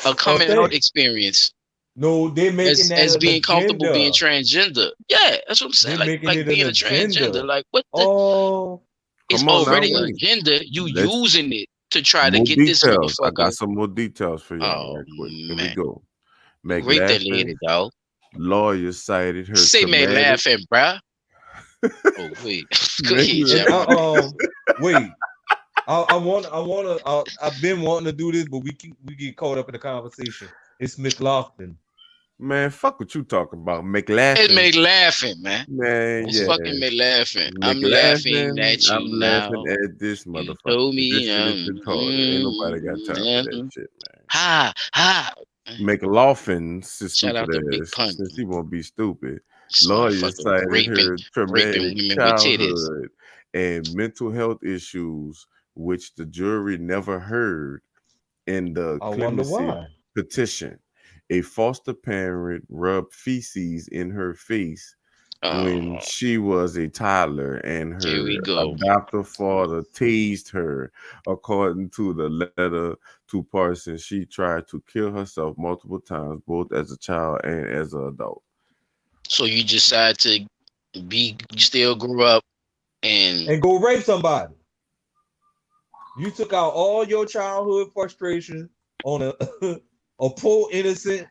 A coming out thing. experience No, they're making that as an being comfortable being agenda. transgender. Yeah, that's what I'm saying. They're making Like it an being a transgender. agenda. Like what the? Oh, It's Come on now, already an wait. agenda. You Let's using it to try to more get this details. I got motherfucker. some more details for y'all Oh right quick. Here we man, go. rape that McLaughlin lady, dog. lawyers cited her Say man traumatic laughing, bruh. Oh wait, go ahead, and Jeff. My bad. wait. I've been wanting to do this, but we get caught up in the conversation. It's McLaughlin. man, fuck what you talking about. It McLaughlin. make laughing, man. Man, It's yeah. fucking me laughing. I'm laughing McLaughlin, at I'm you laughing now. at this You motherfucker. told 'Cause me this shit is retarded. Ain't nobody got time for that shit, man. ha ha. McLaughlin, his Shout stupid out to Big ass, Pun. since he won't be stupid. This Lawyers motherfucker cited raping her raping traumatic women with titties. childhood and mental health issues, which the jury never heard in the I wonder clemency why. petition. A foster parent rubbed feces in her face when Oh, she was a toddler, and here her we go. adoptive father tased her. According to the letter to Parsons, she tried to kill herself multiple times, both as a child and as an adult. So you decide to you still grew up and And go rape somebody. You took out all your childhood frustration on a a poor innocent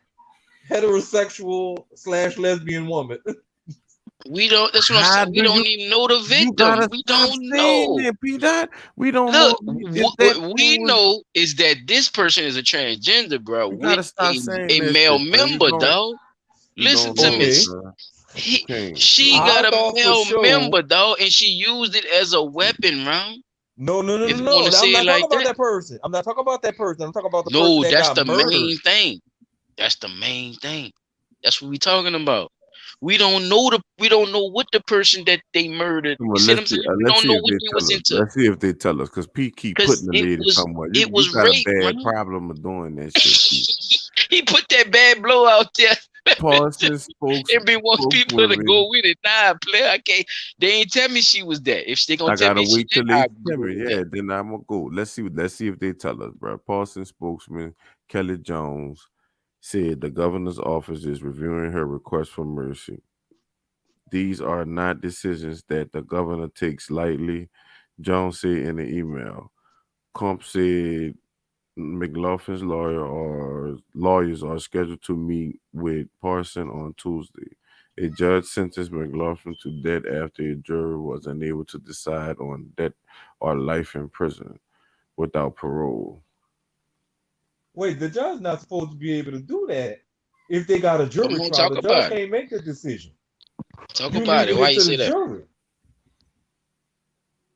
heterosexual slash lesbian woman. we don't. That's what I'm How saying. We do don't you? even know the You victim. gotta We stop don't saying know. that, P. Dot. We don't know. Look, Is that what we true? know is that this person is a transgender, bro, You with gotta stop saying a that male shit, son. member, dog. You Listen don't to know, me. Okay. son. You He, can't, she son. I got a thought for male sure. member, dog, and she used it as a weapon, round. No, no, no, no, If you want to no. I'm say it not talking like about that. that person. I'm not talking about that person. I'm talking about the person No, that that's got the murdered. main thing. That's the main thing. That's what we talking about. We don't know what the person that they murdered. Come You on, see what I'm saying? We let's don't see know if what they they was tell us. into. Let's see if they tell us. Cause P keep putting Cause the lady somewhere. it You was got a rape, bad man. problem of doing that shit, P. He put that bad blow out there. Parsons Everyone wants people to spokeswoman. go with it. Nah, player, I can't. They ain't tell me she was that. If they gonna I tell gotta me she wait that, till they I'll tell go me. with Yeah, that. then I'm gonna go. Let's see if they tell us, bro. Parsons spokesman Kelly Jones said the governor's office is reviewing her request for mercy. These are not decisions that the governor takes lightly, Jones said in the email. Kump said McLaughlin's lawyers are scheduled to meet with Parson on Tuesday. A judge sentenced McLaughlin to death after a jury was unable to decide on death or life in prison without parole. Wait, the judge not supposed to be able to do that if they got a Come jury on, trial. talk The judge about it. can't make the decision. Talk You about it. leaving Why it you to say the that? jury.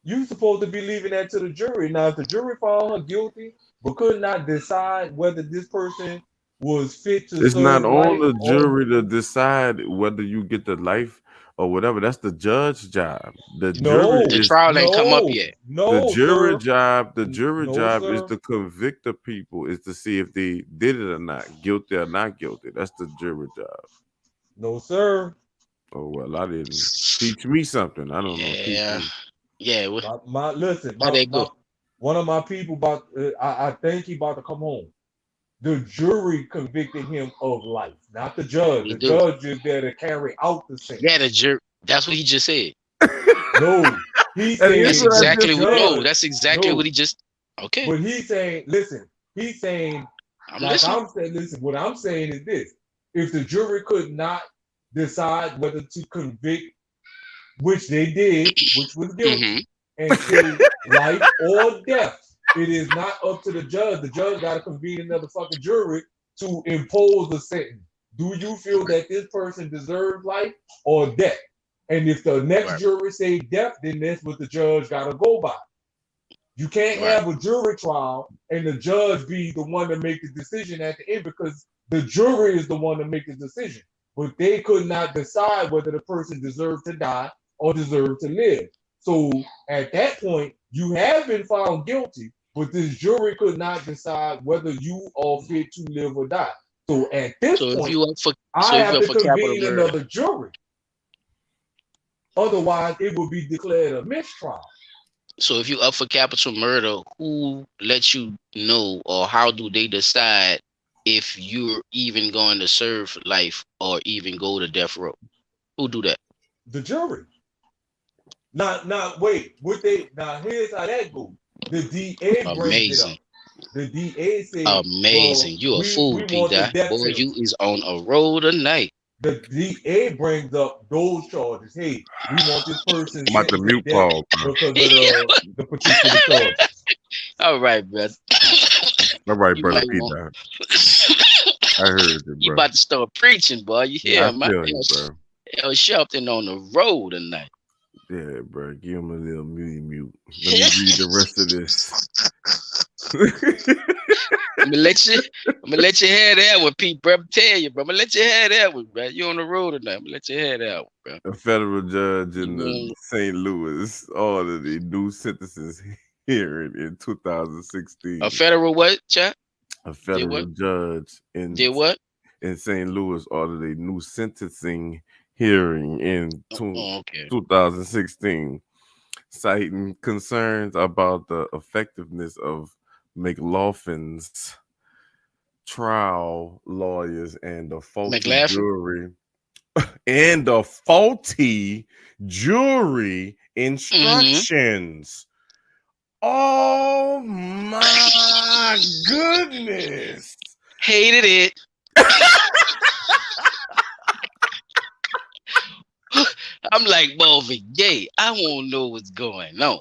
You supposed to be leaving that to the jury. Now, if the jury found her guilty but could not decide whether this person was fit to It's not serve on life the or jury to decide whether you get the life or whatever. That's the judge's job. The jury no, The is trial ain't come up no, yet. the no, jury sir, job. The jury no, job is sir, to convict the people, is to see if they did it or not, guilty or not guilty. That's the jury job. no, sir. Oh well, I didn't. Teach me something. I don't know. Teach Yeah, me. yeah. My listen, How they my go? one of my people about I think he about to come home. The jury convicted him of life, not the judge. They The do. judge is there to carry out the Yeah, the sentence. jury. That's what he just said. No, he's That is That's saying what I the exactly just what. said. No, judge. that's exactly what No, he just. Okay, but he's saying, listen, he's saying, I'm like listening. I'm saying, listen, what I'm saying is this. If the jury could not decide whether to convict, which they did, which was Mm-hmm. guilty, and say life or death, it is not up to the judge. The judge got to convene another fucking jury to impose a sentence. Do you feel Right. that this person deserves life or death? And if the next Right. jury say death, then that's what the judge got to go by. You can't Right. have a jury trial and the judge be the one to make the decision at the end because the jury is the one to make the decision. But they could not decide whether the person deserved to die or deserved to live. So at that point, you have been found guilty, but this jury could not decide whether you are fit to live or die. So at this So if point, you up for, so I if you have up to for capital convene murder, another jury. Otherwise, it would be declared a mistrial. so if you up for capital murder, who lets you know, or how do they decide if you're even going to serve life or even go to death row? Who do that? The jury. Now, wait. What they now? Here's how that goes. The DA brings it Amazing. up. The DA say, "Well, Amazing. You a we fool, P. want the Dot. death Boy, you penalty." is on a roll tonight. The DA brings up those charges. Hey, we want this person I'm about to sentenced to mute death Paul, bro. because of the particular charges. All right, bro. All right, You brother might P. want. Dot. I heard you, You bro. about to start preaching, boy. You Yeah, I hear, man? feel you, bro. El Shelton on the road tonight. Yeah, bro. Give him a little mute. Let me read the rest of this. I'm gonna let you. I'm gonna let you have that one, Pete. Bro, I'm telling you, bro. I'm gonna let you have that one, bro. You on the road tonight. I'm gonna let you have that one, bro. A federal judge You in the won't. St. Louis ordered a new sentences hearing in A 2016. federal what, chat? A Did federal what? judge Did what? in St. Louis ordered a new sentencing hearing in Oh, okay. 2016, citing concerns about the effectiveness of McLaughlin's trial lawyers McLaughlin. and the faulty jury Mm-hmm. instructions. Oh my goodness. Hated it. I'm like Marvin Gaye. I won't know what's going on.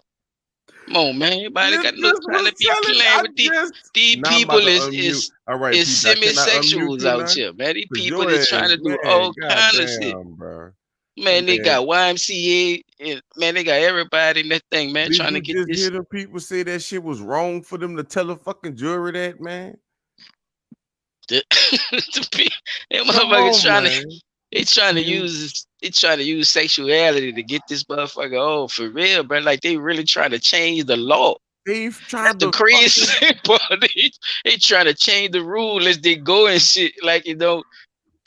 Come on, man. Everybody This got no time was to be telling. playing I with these. just These now I'm about people to unmute. All right, is Pete. Can I unmute semi-sexuals you out now? here, man. These Cause people your is ass, trying to do man, all kind of shit. goddamn, bro. Man, they Man, got YMCA, and man, they got everybody in that thing, man, did trying to you get just this. hear the people say that shit was wrong for them to tell a fucking jury that, man? They Come motherfuckers on, trying to. man. They trying to use. They trying to use sexuality to get this motherfucker. Oh, for real, bro. Like they really trying to change the law. They've That's tried the to crazy fucking. thing, bro. They trying to change the rule as they go and shit. Like,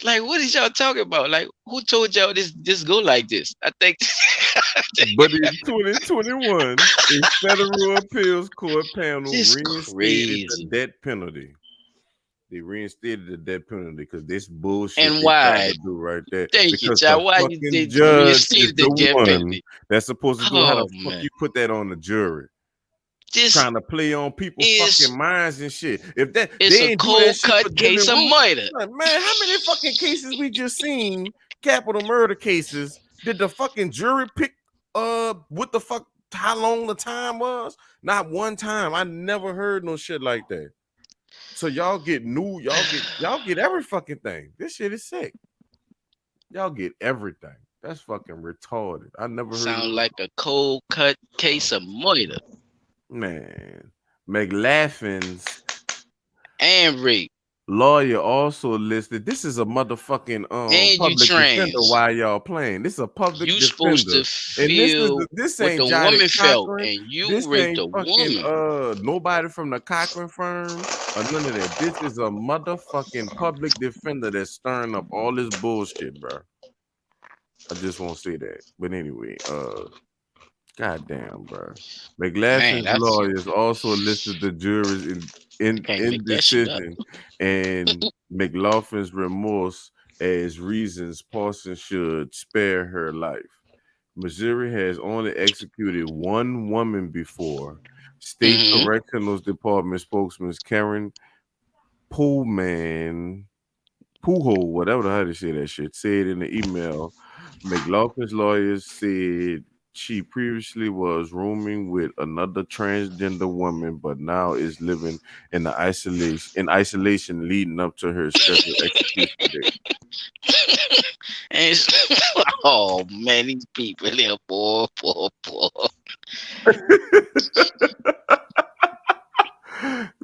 like what is y'all talking about? Like, who told y'all this go like this? I think But in 2021, a federal appeals court panel this reinstated the crazy. death penalty. They reinstated the death penalty because this bullshit And they tried why? to do right there. Thank you, Because the child. Why you fucking did judge is reinstated the the death one penalty? that's supposed to do. How the Oh fuck man, you put that on the jury? this Trying to play on people's is fucking minds and shit. If that it's they a ain't do that cold shit for cut case Dylan of Roof, murder. like, man, how many fucking cases we just seen? Capital murder cases. Did the fucking jury pick what the fuck how long the time was? Not one time. I never heard no shit like that. So y'all get y'all get every fucking thing. This shit is sick. Y'all get everything. That's fucking retarded. I never heard Sound of like a cold cut case of murder man. McLaughlin's and rape. lawyer also listed. This is a motherfucking And you public defender. trans. Why y'all playing? This is a public You supposed defender, to and feel this what ain't the Johnny woman felt, Cochran. and This you raped ain't a fucking woman. nobody from the Cochran firm or none of that. This is a motherfucking public defender that's stirring up all this bullshit, bro. I just won't say that. But anyway, goddamn, bro. Man, McLaughlin's that's lawyers also listed the jurors in can't make that shit up. indecision and McLaughlin's remorse as reasons Paulson should spare her life. Missouri has only executed one woman before. State Mm-hmm. Correctional Department spokesman Karen Pullman Pujo, whatever the hell they say that shit, said in the email, McLaughlin's lawyers said she previously was rooming with another transgender woman, but now is living in isolation leading up to her scheduled execution date. And oh man, these people, they're poor.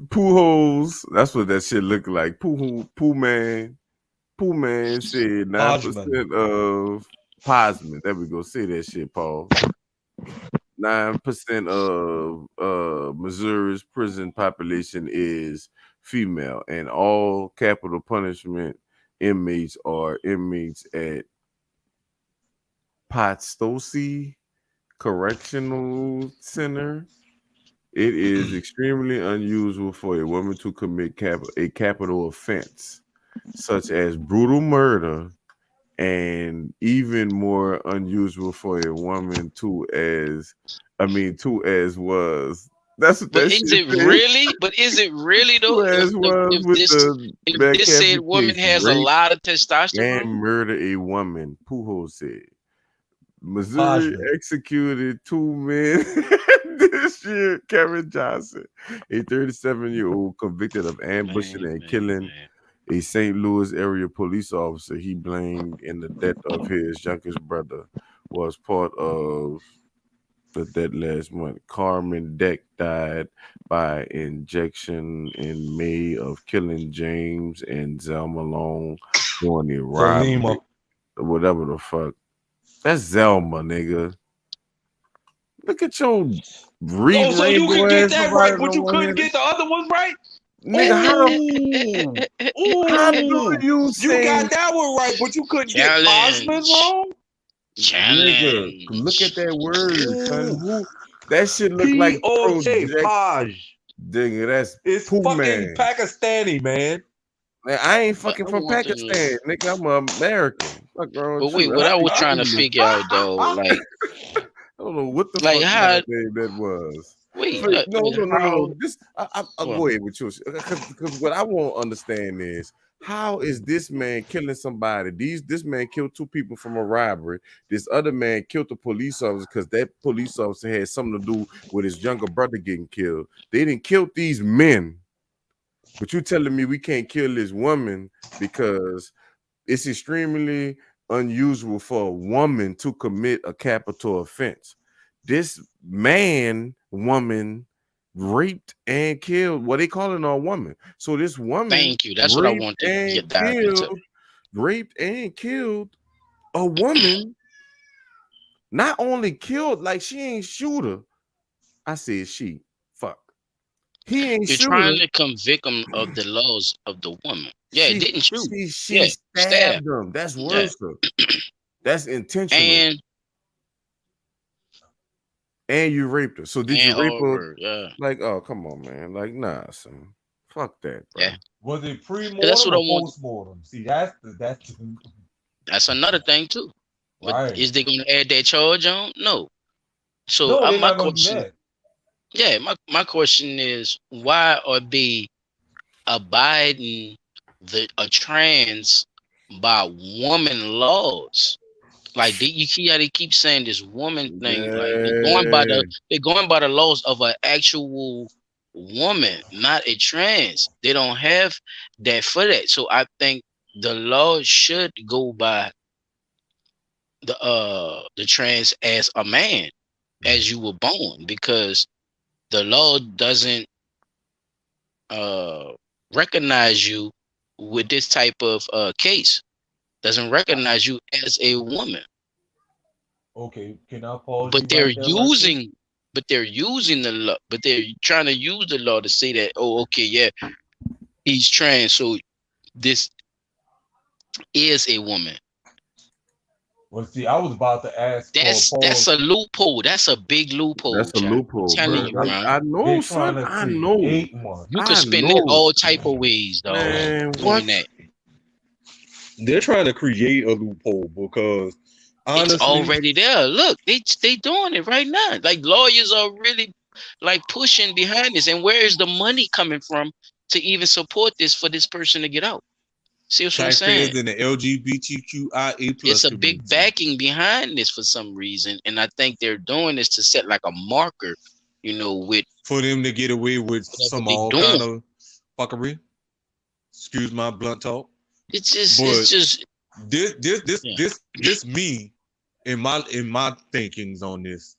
Pujols, that's what that shit look like. Pooh man said 9% Hodgman. of Posman. There we go. Say that shit, Paul. 9% of Missouri's prison population is female, and all capital punishment inmates are inmates at Potstosi Correctional Center. It is extremely unusual for a woman to commit a capital offense, such as brutal murder, and even more unusual for a woman to as was. That's what But that is shit it said. really? But is it really To though? as was with the If this said McCaffrey woman case, has a rape lot of and testosterone, murder a woman. Pujo said. Missouri Hodgman. executed two men this year. Kevin Johnson, a 37-year-old convicted of ambushing and killing man. a St. Louis area police officer he blamed in the death of his youngest brother, was part of the death last month. Carmen Deck died by injection in May of killing James and Zelma Long during a Salima. robbery. Whatever the fuck. That's Zelma, nigga. Look at your Oh, reading so you rainbow could get ass that provider right, but you on couldn't here. get the other ones right? Nigga, Ooh. how do Ooh. you You say, got that one right, but you couldn't get Posman's Challenge. wrong? nigga, look at Challenge. that word, son. Ooh. Who that shit look like P-O-J, project Paj. nigga, that's It's Pooh fucking man. Pakistani, man. Man, I ain't But fucking I from want to. Pakistan, nigga. I'm American. Fuck wrong But with wait, you? I what I was speak trying to English. figure out though, I don't know what the like fuck kind how? of name that was. Wait, No, like no, no, no, how? no. This I'll Well, go ahead with you because what I won't understand is how is this man killing somebody? This man killed two people from a robbery. This other man killed a police officer because that police officer had something to do with his younger brother getting killed. They didn't kill these men, but you telling me we can't kill this woman because it's extremely unusual for a woman to commit a capital offense. This woman raped and killed. What they calling a woman? So this woman thank you. That's what I want to get dive into. raped and killed a woman. Not only killed, like she ain't shoot her. I said she. Fuck. He ain't You're shoot trying her. to convict him of the laws of the woman. Yeah, it She didn't shoot. she Yeah, stab. stabbed him. That's Yeah, worse. That's intentional. and And you raped her. So did you rape her? over. Yeah. Like, oh, come on, man. Like, nah, son. Fuck that, bro. Yeah. Was it That's pre-mortem what I or want. post-mortem? See, that's That's another thing too. But right. is they gonna add that charge on? No. So No, they're my not gonna do question, that. yeah, my question is, why are they abiding a trans by woman laws? Like you see how they keep saying this woman thing, like Yeah. they're going by the laws of an actual woman, not a trans. They don't have that for that. So I think the law should go by the trans as a man, as you were born, because the law doesn't uh recognize you with this type of case. Doesn't recognize you as a woman. Okay, can I pause but you they're right there, right quick? using but they're using the law, but they're trying to use the law to say that, oh, okay, yeah, he's trans, so this is a woman. Well, see, I was about to ask for a That's pause. a loophole. That's a big loophole, That's a chap. I'm loophole, telling bro. you, bro. I They're know, trying son. to I know. create one. You could I spin that know. all type of ways, dog. Man, Doing what? that. They're trying to create a loophole because It's honestly, already there. Look, they doing it right now. Like lawyers are really like pushing behind this. And where is the money coming from to even support this for this person to get out? See what I'm saying? taxpayers in the LGBTQIA It's plus a big community. backing behind this for some reason, and I think they're doing this to set like a marker, with For them to get away with whatever some they all kind doing. of fuckery. Excuse my blunt talk. It's But just yeah. this me in my thinkings on this.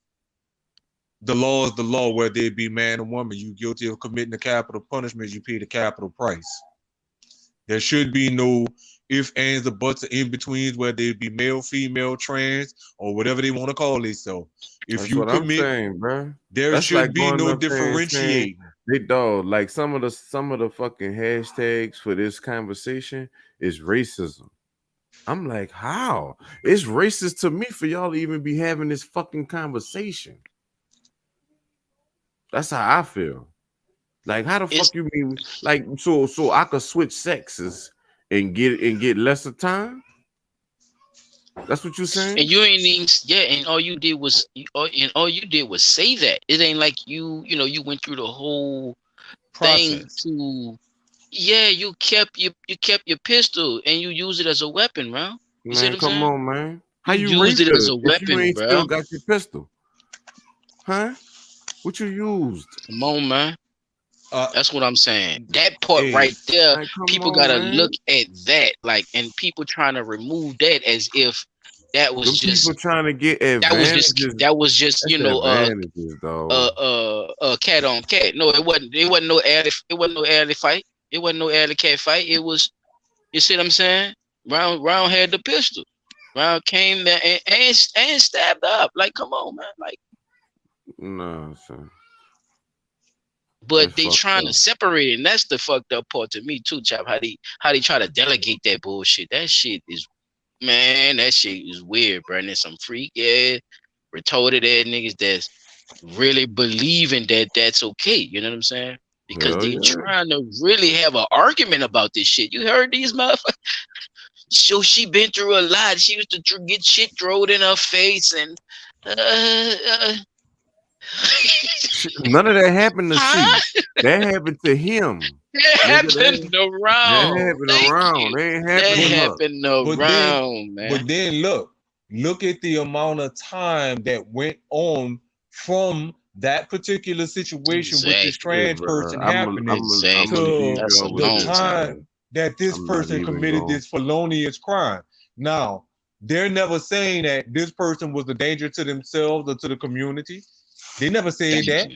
The law is the law, whether it be man or woman. You guilty of committing a capital punishment, you pay the capital price. There should be no if, ands, or buts, or in betweens, whether it be male, female, trans, or whatever they want to call themselves. If That's you what I'm commit, saying, bro. there That's should like be going no up there and saying differentiating. they dog like some of the fucking hashtags for this conversation is racism. I'm like, how? It's racist to me for y'all to even be having this fucking conversation. That's how I feel. Like, how the It's fuck you mean? Like, so I could switch sexes and get lesser time? That's what you're and saying? you ain't even and all you did was say that. It ain't like you went through the whole thing Process. to you kept your pistol and you use it as a weapon, bro. You see what Man, I'm come saying? on, man. How You you used raped it as her a if you weapon, ain't still bro. got your pistol? Huh? What you used? Come on, man. Uh, That's what I'm saying. That part hey, right there, Like, come people on, gotta man. look at that, like, and people trying to remove that as if that was Them people just trying to get that was just advantages. that was just That's advantages, dog. cat on cat. No, it wasn't. It wasn't no alley. It wasn't no alley fight. It wasn't no alley cat fight. It was. You see what I'm saying? Round had the pistol. Round came there and stabbed up. Like, come on, man. Like, No, son. but That's they fucked trying to up. separate it, and that's the fucked up part to me too, chap. How they try to delegate that bullshit. That shit is, man. That shit is weird, bro. And there's some freak ass, retarded ass niggas that's really believing that that's okay. You know what I'm saying? Because Hell they yeah. trying to really have an argument about this shit. You heard these motherfuckers? So she been through a lot. She used to get shit thrown in her face, and None of that happened to huh? she. That happened to him. That Nigga, happened that around. happened Thank around. you. They ain't That happened to her. happened but then around, man. look at the amount of time that went on from that particular situation with this Exactly. Hey, trans bro, person I'm happening gonna Exactly. leave to That's a y'all with the long this, time. time man. that this I'm not person even committed going. this felonious crime. Now, they're never saying that this person was a danger to themselves or to the community. They never said Thank that, you.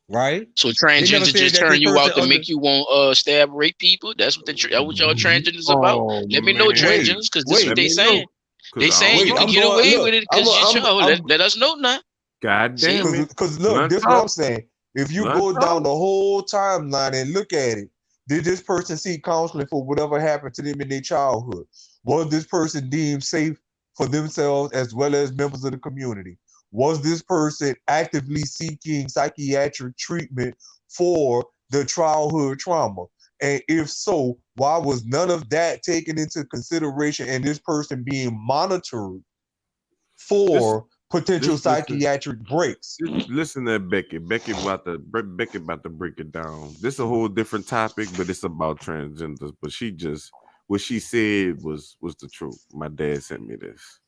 right? So They never transgender said just that turn this you person out to under. make you want stab rape people? That's what that what y'all transgenders about? Oh Let me know, man, Wait, transgenders, because this is what wait, let they me know, saying. cause They I don't saying you wait. could know. I'm get going. away Look, with it because it's y'all. I'm Let us know now. God See? damn it, because look, blunt this is what I'm talk, saying. If you blunt go talk. down the whole timeline and look at it, did this person seek counseling for whatever happened to them in their childhood? Was this person deemed safe for themselves as well as members of the community? Was this person actively seeking psychiatric treatment for the childhood trauma? And if so, why was none of that taken into consideration and this person being monitored Just for potential just listen. psychiatric breaks? Just listen to Becky. Becky about to break it down. This a whole different topic, but it's about transgenders. But she just what she said was the truth. My dad sent me this.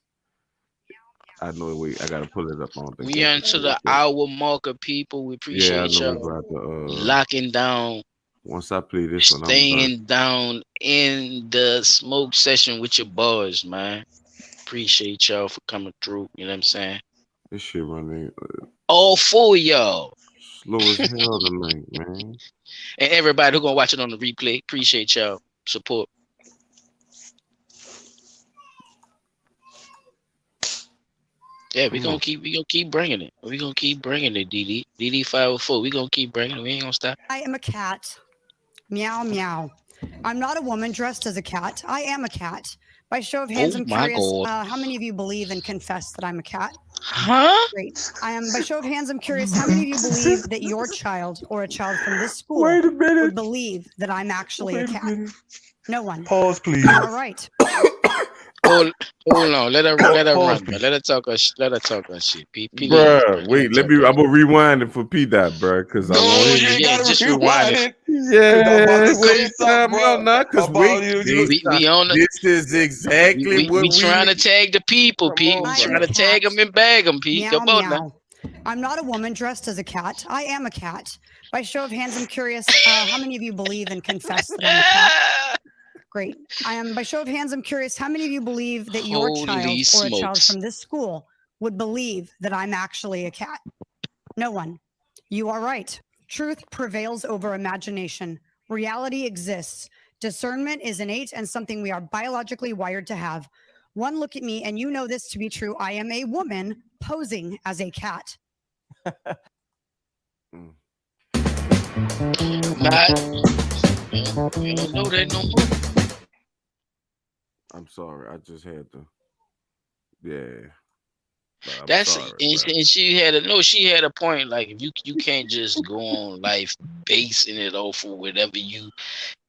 I know. Wait, I gotta pull it up. I don't think We y'all are can into see it. the But hour marker, people. We yeah, I appreciate know we y'all about to. locking down, Once I play this one, I'm done. staying down in the smoke session with your boys, man. Appreciate y'all for coming through. You know what I'm saying? This shit running All four of y'all. slow as hell tonight, man. And everybody who gonna watch it on the replay. Appreciate y'all support. Yeah, Come on. we gonna keep bringing it. We gonna keep bringing it, DD 504. We gonna keep bringing it. We ain't gonna stop. I am a cat. Meow, meow. I'm not a woman dressed as a cat. I am a cat. By show of hands, Oh I'm my curious God. how many of you believe and confess that I'm a cat? Huh? Great. I am. By show of hands, I'm curious how many of you believe that your child or a child from this school Wait a would minute. believe that I'm actually a Wait a cat? minute. No one. Pause, please. You are right. Hold on. Let her Pause, run, but please. let her talk her shit. Please, bro. Bruh, Let her wait, talk her I'm shit. gonna rewind it for P Dot, bruh, because I want No, him you to. ain't Yeah, gotta just rewind rewind it. it. Cause I'm about Yeah, to what say we something, time out bro. now? Because About wait, you. We on the this is exactly what we we trying to need. tag the people, Come Pete. We on, I am a trying to bruh. tag cat. them and bag them, Pete. Meow, Come on now. meow. I'm not a woman dressed as a cat. I am a cat. By show of hands, I'm curious how many of you believe and confess that I'm a cat? Great. I am. By show of hands, I'm curious how many of you believe that your child Holy or a child smokes. from this school would believe that I'm actually a cat? No one. You are right. Truth prevails over imagination. Reality exists. Discernment is innate and something we are biologically wired to have. One look at me, and you know this to be true. I am a woman posing as a cat. Mm. Not we don't know that no more. I'm sorry. I just had to. Yeah, but I'm That's sorry, bruh. and she had a point. Like if you can't just go on life basing it off of whatever you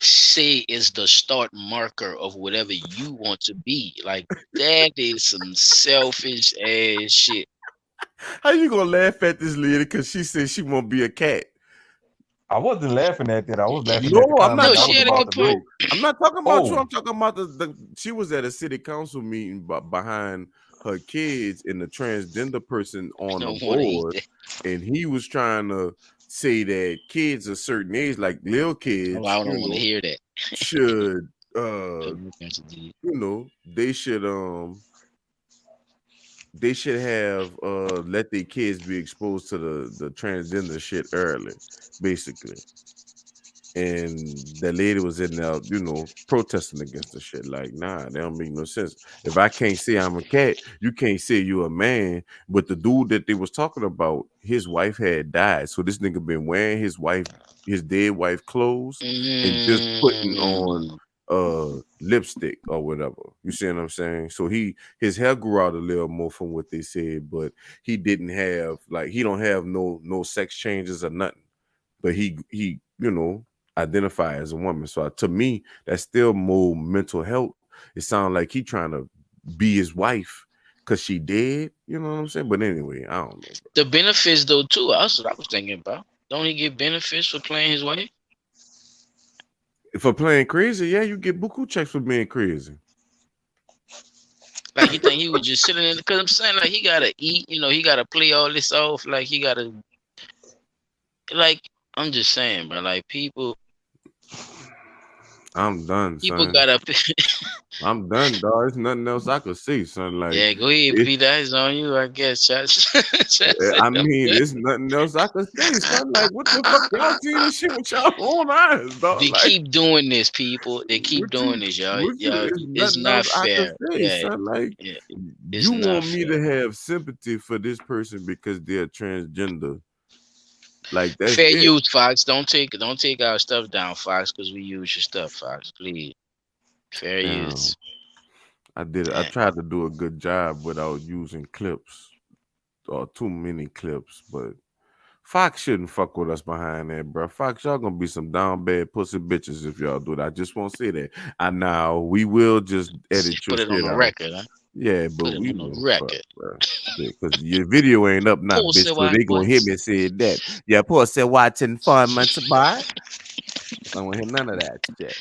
say is the start marker of whatever you want to be. Like that is some selfish ass shit. How you gonna laugh at this lady because she said she won't be a cat? I wasn't laughing at that. I was laughing at the No, I'm comment not No, I she was talking had a about about good to point. make. no. I'm not talking about you. Oh, I'm talking about she was at a city council meeting behind her kids and the transgender person I on the don't want to eat board, that. and he was trying to say that kids a certain age, like little Oh, kids, I don't want to hear that. should Put me against the D. they should have let their kids be exposed to the transgender shit early, basically. And the lady was in there, protesting against the shit. Like, nah, that don't make no sense. If I can't say I'm a cat, you can't say you a man. But the dude that they was talking about, his wife had died, so this nigga been wearing his dead wife clothes and just putting on Mm. lipstick or whatever. You see what I'm saying? So his hair grew out a little more from what they said, but he didn't have he don't have no sex changes or nothing. But he identify as a woman. So to me, that's still more mental health. It sounds like he trying to be his wife because she dead. You know what I'm saying? But anyway, I don't know. The benefits though too. That's what I was thinking about. Don't he get benefits for playing his wife? For playing crazy, yeah, you get buku checks for being crazy. Like you think he was just sitting in? Because I'm saying like he gotta eat. He gotta play all this off. Like he gotta like. I'm just saying, bro. Like I'm done, people son. gotta. I'm done, dog. There's nothing else I could see, son. Like, Yeah, go ahead, it, Peter. It's on you, I guess. I mean, there's nothing else I could say, son. Like, what the fuck? Y'all see this shit with y'all own eyes, dog. They Like, keep doing this, people. They keep doing this, y'all. Y'all, there's it's nothing not else I could fair. say, Yeah, son. Like, yeah, it's you not want me fair. to have sympathy for this person because they're transgender. Like, that's Fair it. use, Fox. Don't take our stuff down, Fox, because we use your stuff, Fox. Please. Fair use. Damn. I Yeah. tried to do a good job without using clips or too many clips, but Fox shouldn't fuck with us behind that, bro. Fox, y'all gonna be some down bad pussy bitches if y'all do it. I just won't say that. I now we will just edit your Put it on shit the out. record, huh? Yeah, but Put it we on the will fuck, record. bro. Yeah, because your video ain't up now, bitch. Pussy So white they gonna boy. hit me and say that. Yeah, pussy watching 4 months apart. I don't want to hear none of that shit.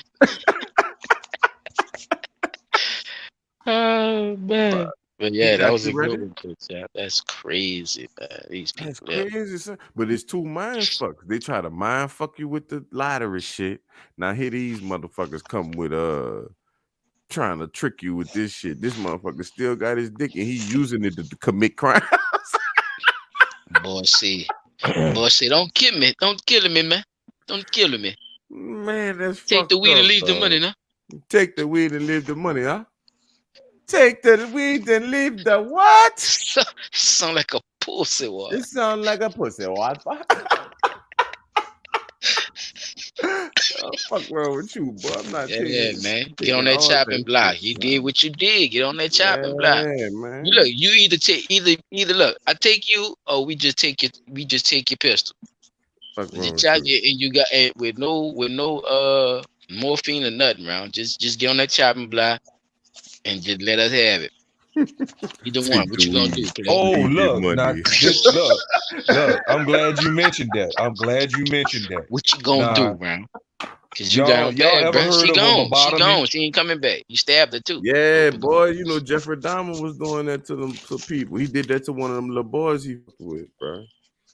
Oh man. But He yeah, that got was you a good ready? one, Coach. Yeah, that's crazy, man. These That's people, yeah. crazy, son. But it's two mind fucks. They try to mind fuck you with the lottery shit. Now here these motherfuckers come with trying to trick you with this shit. This motherfucker still got his dick and he using it to commit crime. Boy, see, don't kill me. Don't kill me, man. Don't kill me. Man, that's Take the fucked weed and up, leave the dog. money, now. Take the weed and leave the money, huh? Take the weed and leave the what? Sound like a pussy boy. It sounds like a pussy. What? Fuck wrong with you, boy? I'm not Yeah, man. Get on taking that all chopping that shit, block. You did man. what you did. Get on that chopping block. Yeah, You look, man. you either look, I take you or we just take your pistol. Fuck We just wrong with chop you? you and you got with no morphine or nothing around. Just get on that chopping block and just let us have it. Either one. Take What the you gonna weed, do, play? Oh, leave the look, now money. look. I'm glad you mentioned that. I'm glad you mentioned that. What you gonna do, Now, man? Cause you got y'all, on y'all bad, ever bruh. heard She of a gone. She lobotomy? gone. She ain't coming back. You stabbed her too. Yeah, Hope it gone. boy. You know Jeffrey Dahmer was doing that to them to people. He did that to one of them little boys he fucked with, bro.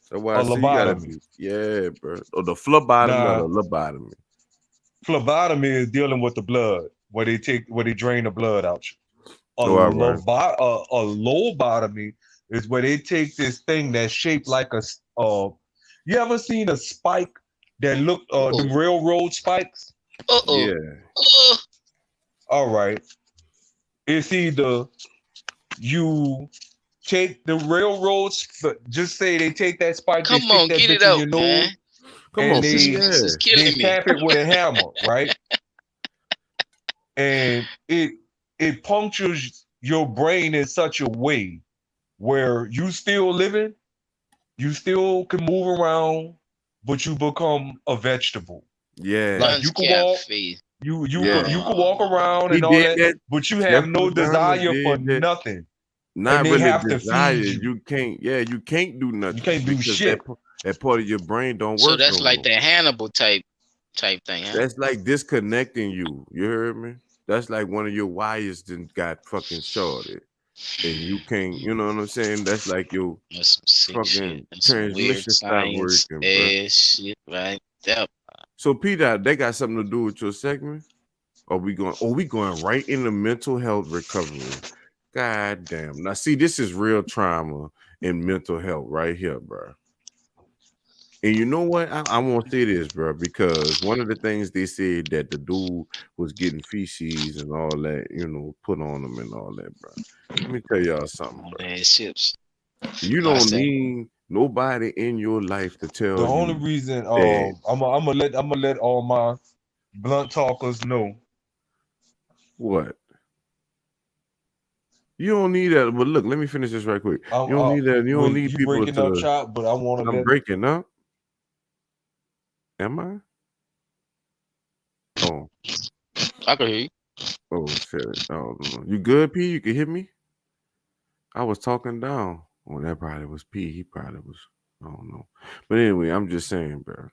That's why A I say you gotta lobotomy. be, yeah, bro. Or the phlebotomy or the Now, lobotomy. phlebotomy is dealing with the blood, where they drain the blood out. Oh, all right. A lobotomy is where they take this thing that's shaped like you ever seen a spike that look the Oh, railroad spikes? uh-oh. Yeah, Oh, All right. It's either you take the railroads, just say they take that spike, they come stick on, that get it bitch in out, your nose, man. come and on, This is P. this Yeah, is they killing me. tap it with a hammer, right? And it punctures your brain in such a way where you still living, you still can move around, but you become a vegetable. yeah, Like you Guns can cap walk, face. yeah. you can walk around He and all did that, that. but you have Jeffrey no Dahmer desire for did that. nothing, and Not they really have to desire. feed you. You can't. Yeah, you can't do You nothing can't do because shit. that part of your brain don't So work that's no like more. the Hannibal type thing, huh? That's like disconnecting you. You heard me? That's like one of your wires then got fucking shorted, and you can't. You know what I'm saying? That's like your That's some sick shit. fucking That's some weird transmission stopped science working, bro. ass shit right there. So Peter, they got something to do with your segment? Are we going? Are we going right into mental health recovery? God damn! Now see, this is real trauma and mental health right here, bro. And you know what? I want to say this, bro, because one of the things they said that the dude was getting feces and all that, put on him and all that, bro. Let me tell y'all something, All bro. bad ships. You I don't say, need nobody in your life to The tell only you reason that I'm gonna let all my blunt talkers know. what you don't need that. But look, let me finish this right quick. You don't need that. You don't Wait, need you people breaking up to. chop, but I want to I'm let. breaking up. Am I? Oh, I can hear you. oh shit. I don't know. You good, P? You can hear me? I was talking down. Oh, that probably was P. He probably was. I don't know. But anyway, I'm just saying, bro.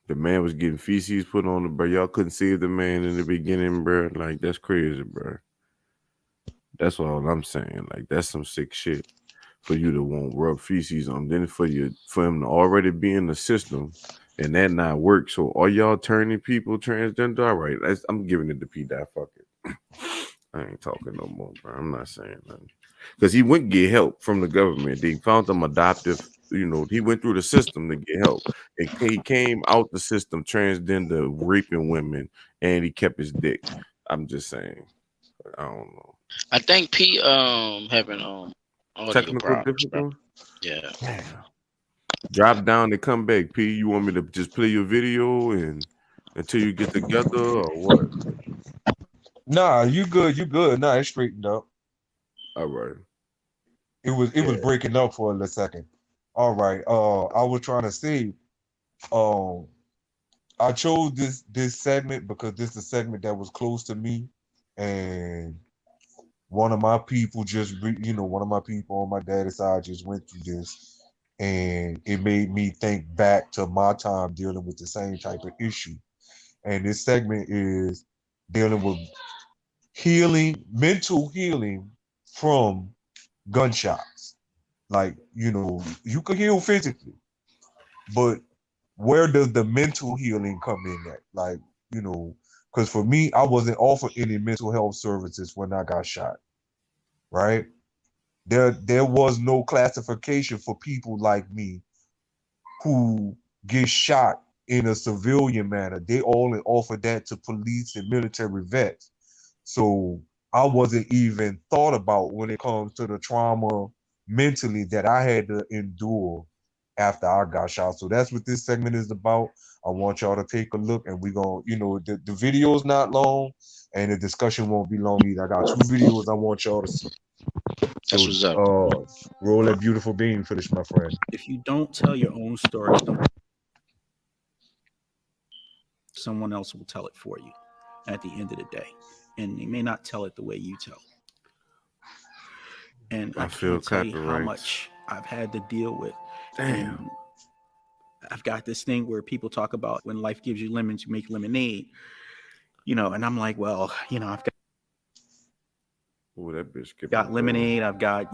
The man was getting feces put on the bro. Y'all couldn't save the man in the beginning, bro. Like that's crazy, bro. That's all I'm saying. Like that's some sick shit for you to want rub feces on. Then for him to already be in the system and that not work. So are y'all turning people transgender? All right, I'm giving it to P. Dot. Fuck it. I ain't talking no more, bro. I'm not saying nothing. Because he went get help from the government. They found him adoptive. He went through the system to get help. He came out the system transgender, raping women, and he kept his dick. I'm just saying. I don't know. I think P having audio Technical problems, bro. difficulty? Yeah. Damn. Drop down and come back, P. You want me to just play your video and until you get together or what? Nah, you good. You good. Nah, it's straightened up. All right. it was breaking up for a little second. All right. I was trying to say, um, I chose this segment because this is a segment that was close to me, and one of my people one of my people on my daddy's side just went through this, and it made me think back to my time dealing with the same type of issue. And this segment is dealing with mental healing from gunshots. Like, you can heal physically, but where does the mental healing come in at? Like, because for me, I wasn't offered any mental health services when I got shot, right? There was no classification for people like me who get shot in a civilian manner. They only offer that to police and military vets. So I wasn't even thought about when it comes to the trauma mentally that I had to endure after I got shot. So that's what this segment is about. I want y'all to take a look, and we're going to, the video is not long and the discussion won't be long either. I got 2 videos I want y'all to see. That's So what's up. roll that beautiful beam footage, my friend. If you don't tell your own story, someone else will tell it for you at the end of the day. And they may not tell it the way you tell it. And I can't tell you how much I've had to deal with. Damn. And I've got this thing where people talk about when life gives you lemons, you make lemonade. And I'm like, well, I've That bitch got lemonade, I've got,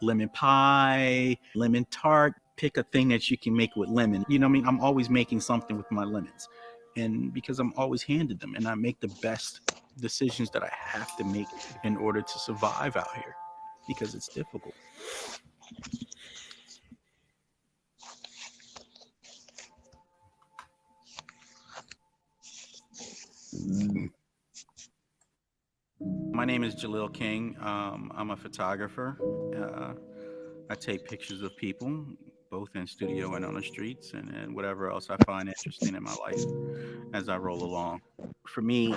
lemon pie, lemon tart. Pick a thing that you can make with lemon. You know what I mean? I'm always making something with my lemons. And because I'm always handed them, and I make the best decisions that I have to make in order to survive out here, because it's difficult. My name is Jalil King. I'm a photographer. I take pictures of people, both in studio and on the streets, and whatever else I find interesting in my life as I roll along. For me,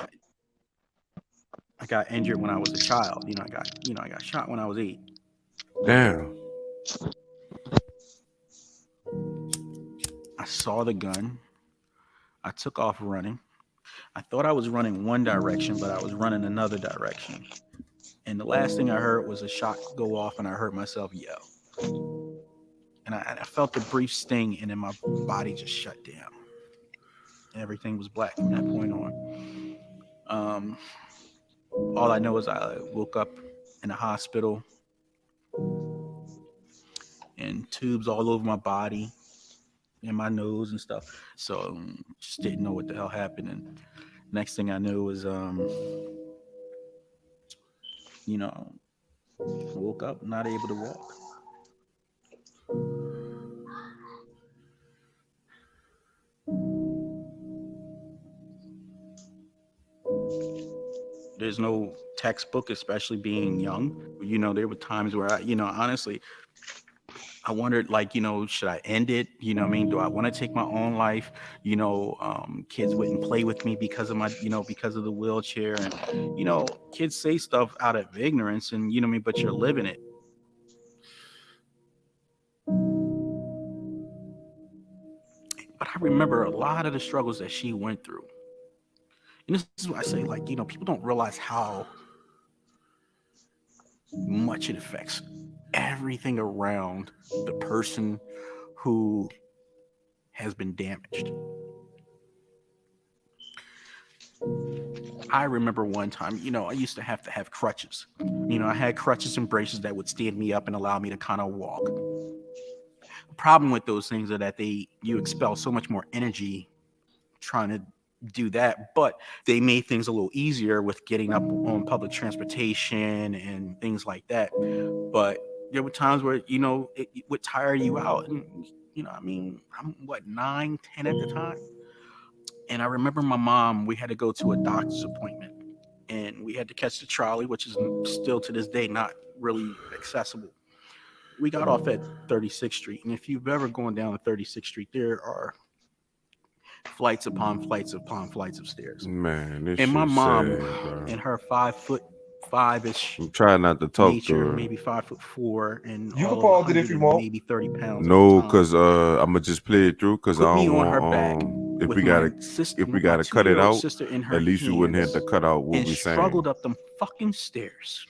I got injured when I was a child. I got shot when I was 8. Damn. I saw the gun. I took off running. I thought I was running one direction, but I was running another direction. And the last thing I heard was a shot go off, and I heard myself yell. And I felt the brief sting, and then my body just shut down. Everything was black from that point on. All I know is I woke up in a hospital and tubes all over my body and my nose and stuff. So just didn't know what the hell happened. And next thing I knew was, woke up not able to walk. There's no textbook, especially being young. There were times where honestly, I wondered, should I end it? You know what I mean? Do I want to take my own life? Kids wouldn't play with me because of because of the wheelchair. And, kids say stuff out of ignorance, and, what I mean, but you're living it. But I remember a lot of the struggles that she went through. And this is why I say, people don't realize how much it affects everything around the person who has been damaged. I remember one time, I used to have crutches. I had crutches and braces that would stand me up and allow me to kind of walk. The problem with those things are that you expel so much more energy trying to do that, but they made things a little easier with getting up on public transportation and things like that. But there were times where, it would tire you out. And, I'm 9, 10 at the time. And I remember my mom, we had to go to a doctor's appointment, and we had to catch the trolley, which is still to this day not really accessible. We got off at 36th Street. And if you've ever gone down to 36th Street, there are flights upon flights upon flights of stairs. Man, this and my shit's mom sad, bro. and her 5'5" 5-ish I'm trying not to talk to nature, her. maybe 5'4", and You can all of pause it if you 100 and want. maybe 30 pounds. No, at the time. cause I'm gonna just play it through, cause I Put me don't on her want back if with we my gotta sister, if we with my gotta cut it 2-year-old out. sister in her At least you wouldn't have hands, to cut out what and we saying. struggled up them fucking stairs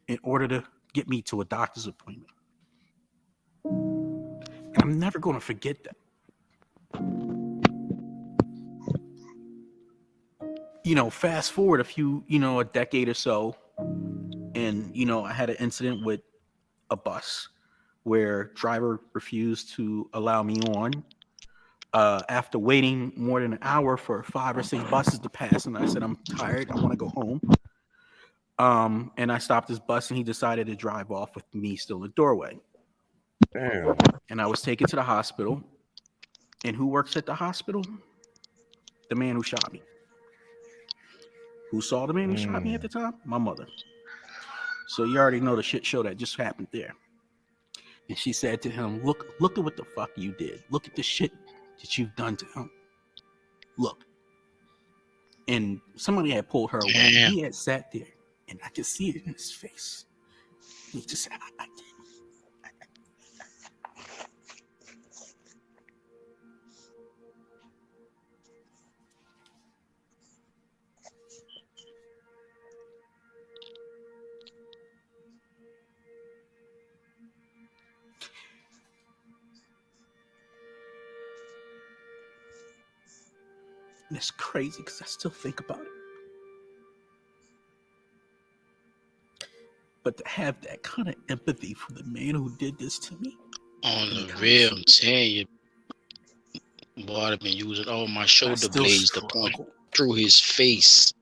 in order to get me to a doctor's appointment. And I'm never going to forget that. You know, fast forward a decade or so, and I had an incident with a bus where driver refused to allow me on after waiting more than an hour for 5 or 6 buses to pass. And I said, I'm tired, I want to go home. And I stopped this bus, and he decided to drive off with me still in the doorway. Damn. And I was taken to the hospital. And who works at the hospital? The man who shot me. Who saw the man who shot me at the time? My mother. So you already know the shit show that just happened there. And she said to him, look at what the fuck you did. Look at the shit that you've done to him. Look. And somebody had pulled her away. Damn. He had sat there, and I could see it in his face. He just said, I did. And it's crazy because I still think about it. But to have that kind of empathy for the man who did this to me. On the real, I'm telling you, boy, I've been using all my shoulder blades to point through his face.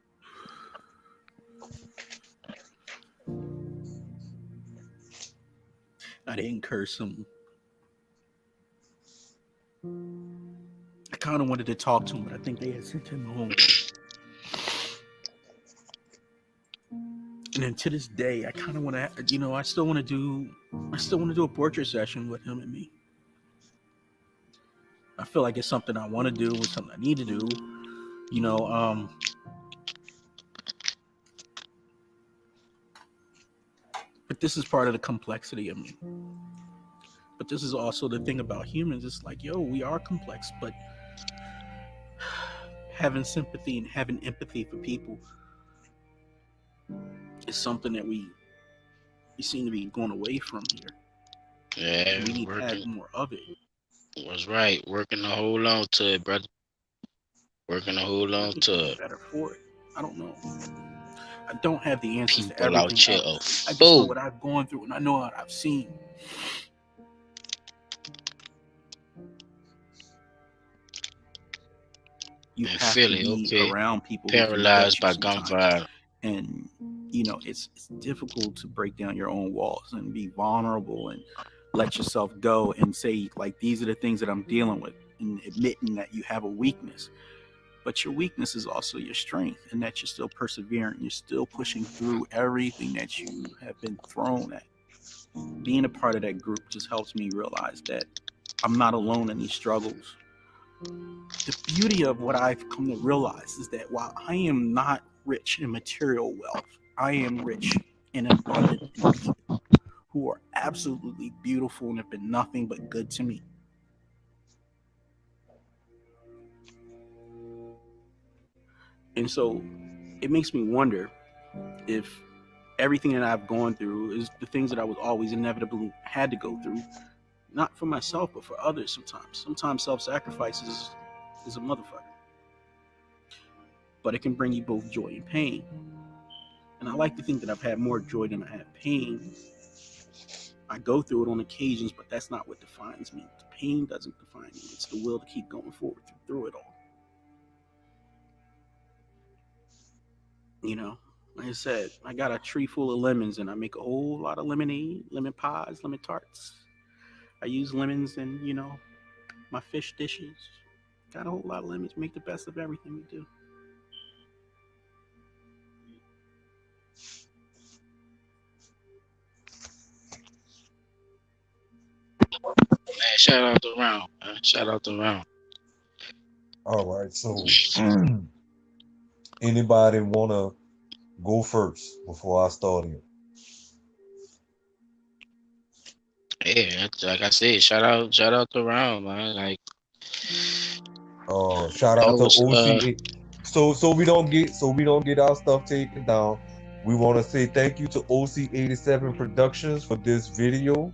I didn't curse him. I kind of wanted to talk to him, but I think they had sent him home. And then to this day, I kind of want to, I still want to do a portrait session with him and me. I feel like it's something I want to do, it's something I need to do. But this is part of the complexity of me. But this is also the thing about humans. It's like, we are complex, but having sympathy and having empathy for people is something that we seem to be going away from here. Yeah, we need to have more of it. Was right. Working to hold on to it, brother. Working to hold on to it. Better for it. I don't know. I don't have the answers to People out everything. here, I just know what I've gone through, and I know what I've seen. You have to be around people paralyzed by gunfire, and it's difficult to break down your own walls and be vulnerable and let yourself go and say, like, these are the things that I'm dealing with, and admitting that you have a weakness, but your weakness is also your strength, and that you're still persevering, you're still pushing through everything that you have been thrown at. Being a part of that group just helps me realize that I'm not alone in these struggles. The beauty of what I've come to realize is that while I am not rich in material wealth, I am rich and abundant in people who are absolutely beautiful and have been nothing but good to me. And so it makes me wonder if everything that I've gone through is the things that I was always inevitably had to go through, not for myself, but for others sometimes. Sometimes self-sacrifice is a motherfucker. But it can bring you both joy and pain. And I like to think that I've had more joy than I have pain. I go through it on occasions, but that's not what defines me. The pain doesn't define me. It's the will to keep going forward through it all. Like I said, I got a tree full of lemons, and I make a whole lot of lemonade, lemon pies, lemon tarts. I use lemons in, my fish dishes. Got a whole lot of lemons. Make the best of everything we do. Man, shout out to Round. Shout out to Round. All right, so Anybody wanna go first before I start it? Yeah, like I said, shout out to Round, man. Like Shout that out to was OC. So we don't get our stuff taken down. We want to say thank you to OC87 Productions for this video.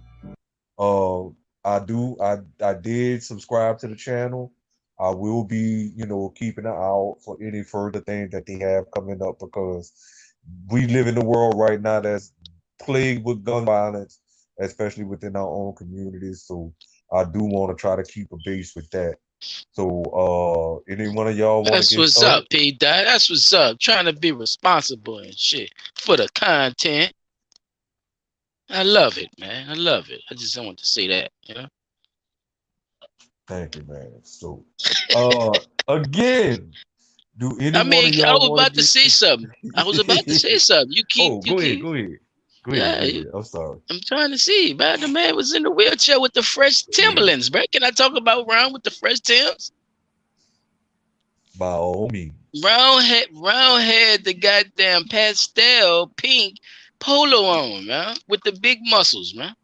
Uh, I did subscribe to the channel. I will be, keeping an eye out for any further things that they have coming up because we live in a world right now that's plagued with gun violence, especially within our own communities. So I do want to try to keep a base with that. So, any one of y'all want to that's get what's started? up, P. Dot. That's what's up. Trying to be responsible and shit for the content. I love it, man. I love it. I just don't want to say that, you know. Thank you, man. So, again, do any I one mean, of I y'all was want about to to get? say something. I was about to say something. Oh, You go ahead, keep. go ahead, go ahead, Yeah, go ahead. I'm sorry. I'm trying to see, man. The man was in the wheelchair with the fresh Timberlands, bro. Can I talk about Round with the fresh Timbs? By all means. Round had the goddamn pastel pink polo on, man, with the big muscles, man.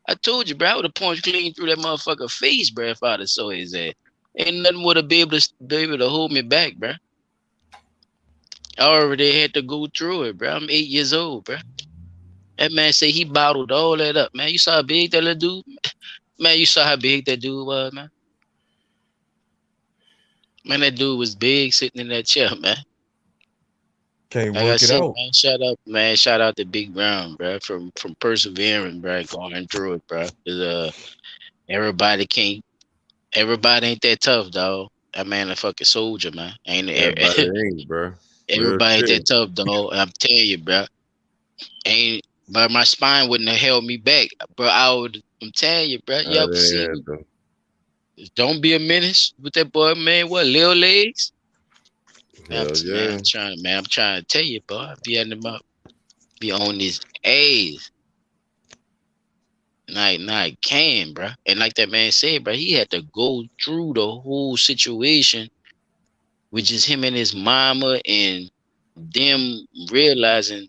I told you, bro, I would have punched clean through that motherfucker face, bro, if I'd have saw his ass. Ain't nothing would have be able to hold me back, bro. I already had to go through it, bro. I'm 8 years old, bro. That man say he bottled all that up, man. You saw how big that little dude? Man, you saw how big that dude was, man. Man, that dude was big sitting in that chair, man. Can't Like I work it said, out. man, shout out to Big Brown, bro, from persevering, bro, going through it, bro. 'Cause, everybody can't, everybody ain't that tough, dog. That man a fucking soldier, man. Ain't Everybody ain't, bro. Real everybody ain't that shit. tough, dog. I'm telling you, bro. Ain't, but my spine wouldn't have held me back, bro. I'm telling you, bro. You ever They seen had me? to. Don't be a menace with that boy, man. What, little legs? Hell yeah. I'm trying to tell you, boy. I be at him up, be on his A's. Night can, bro. And like that man said, bro, he had to go through the whole situation with just him and his mama and them realizing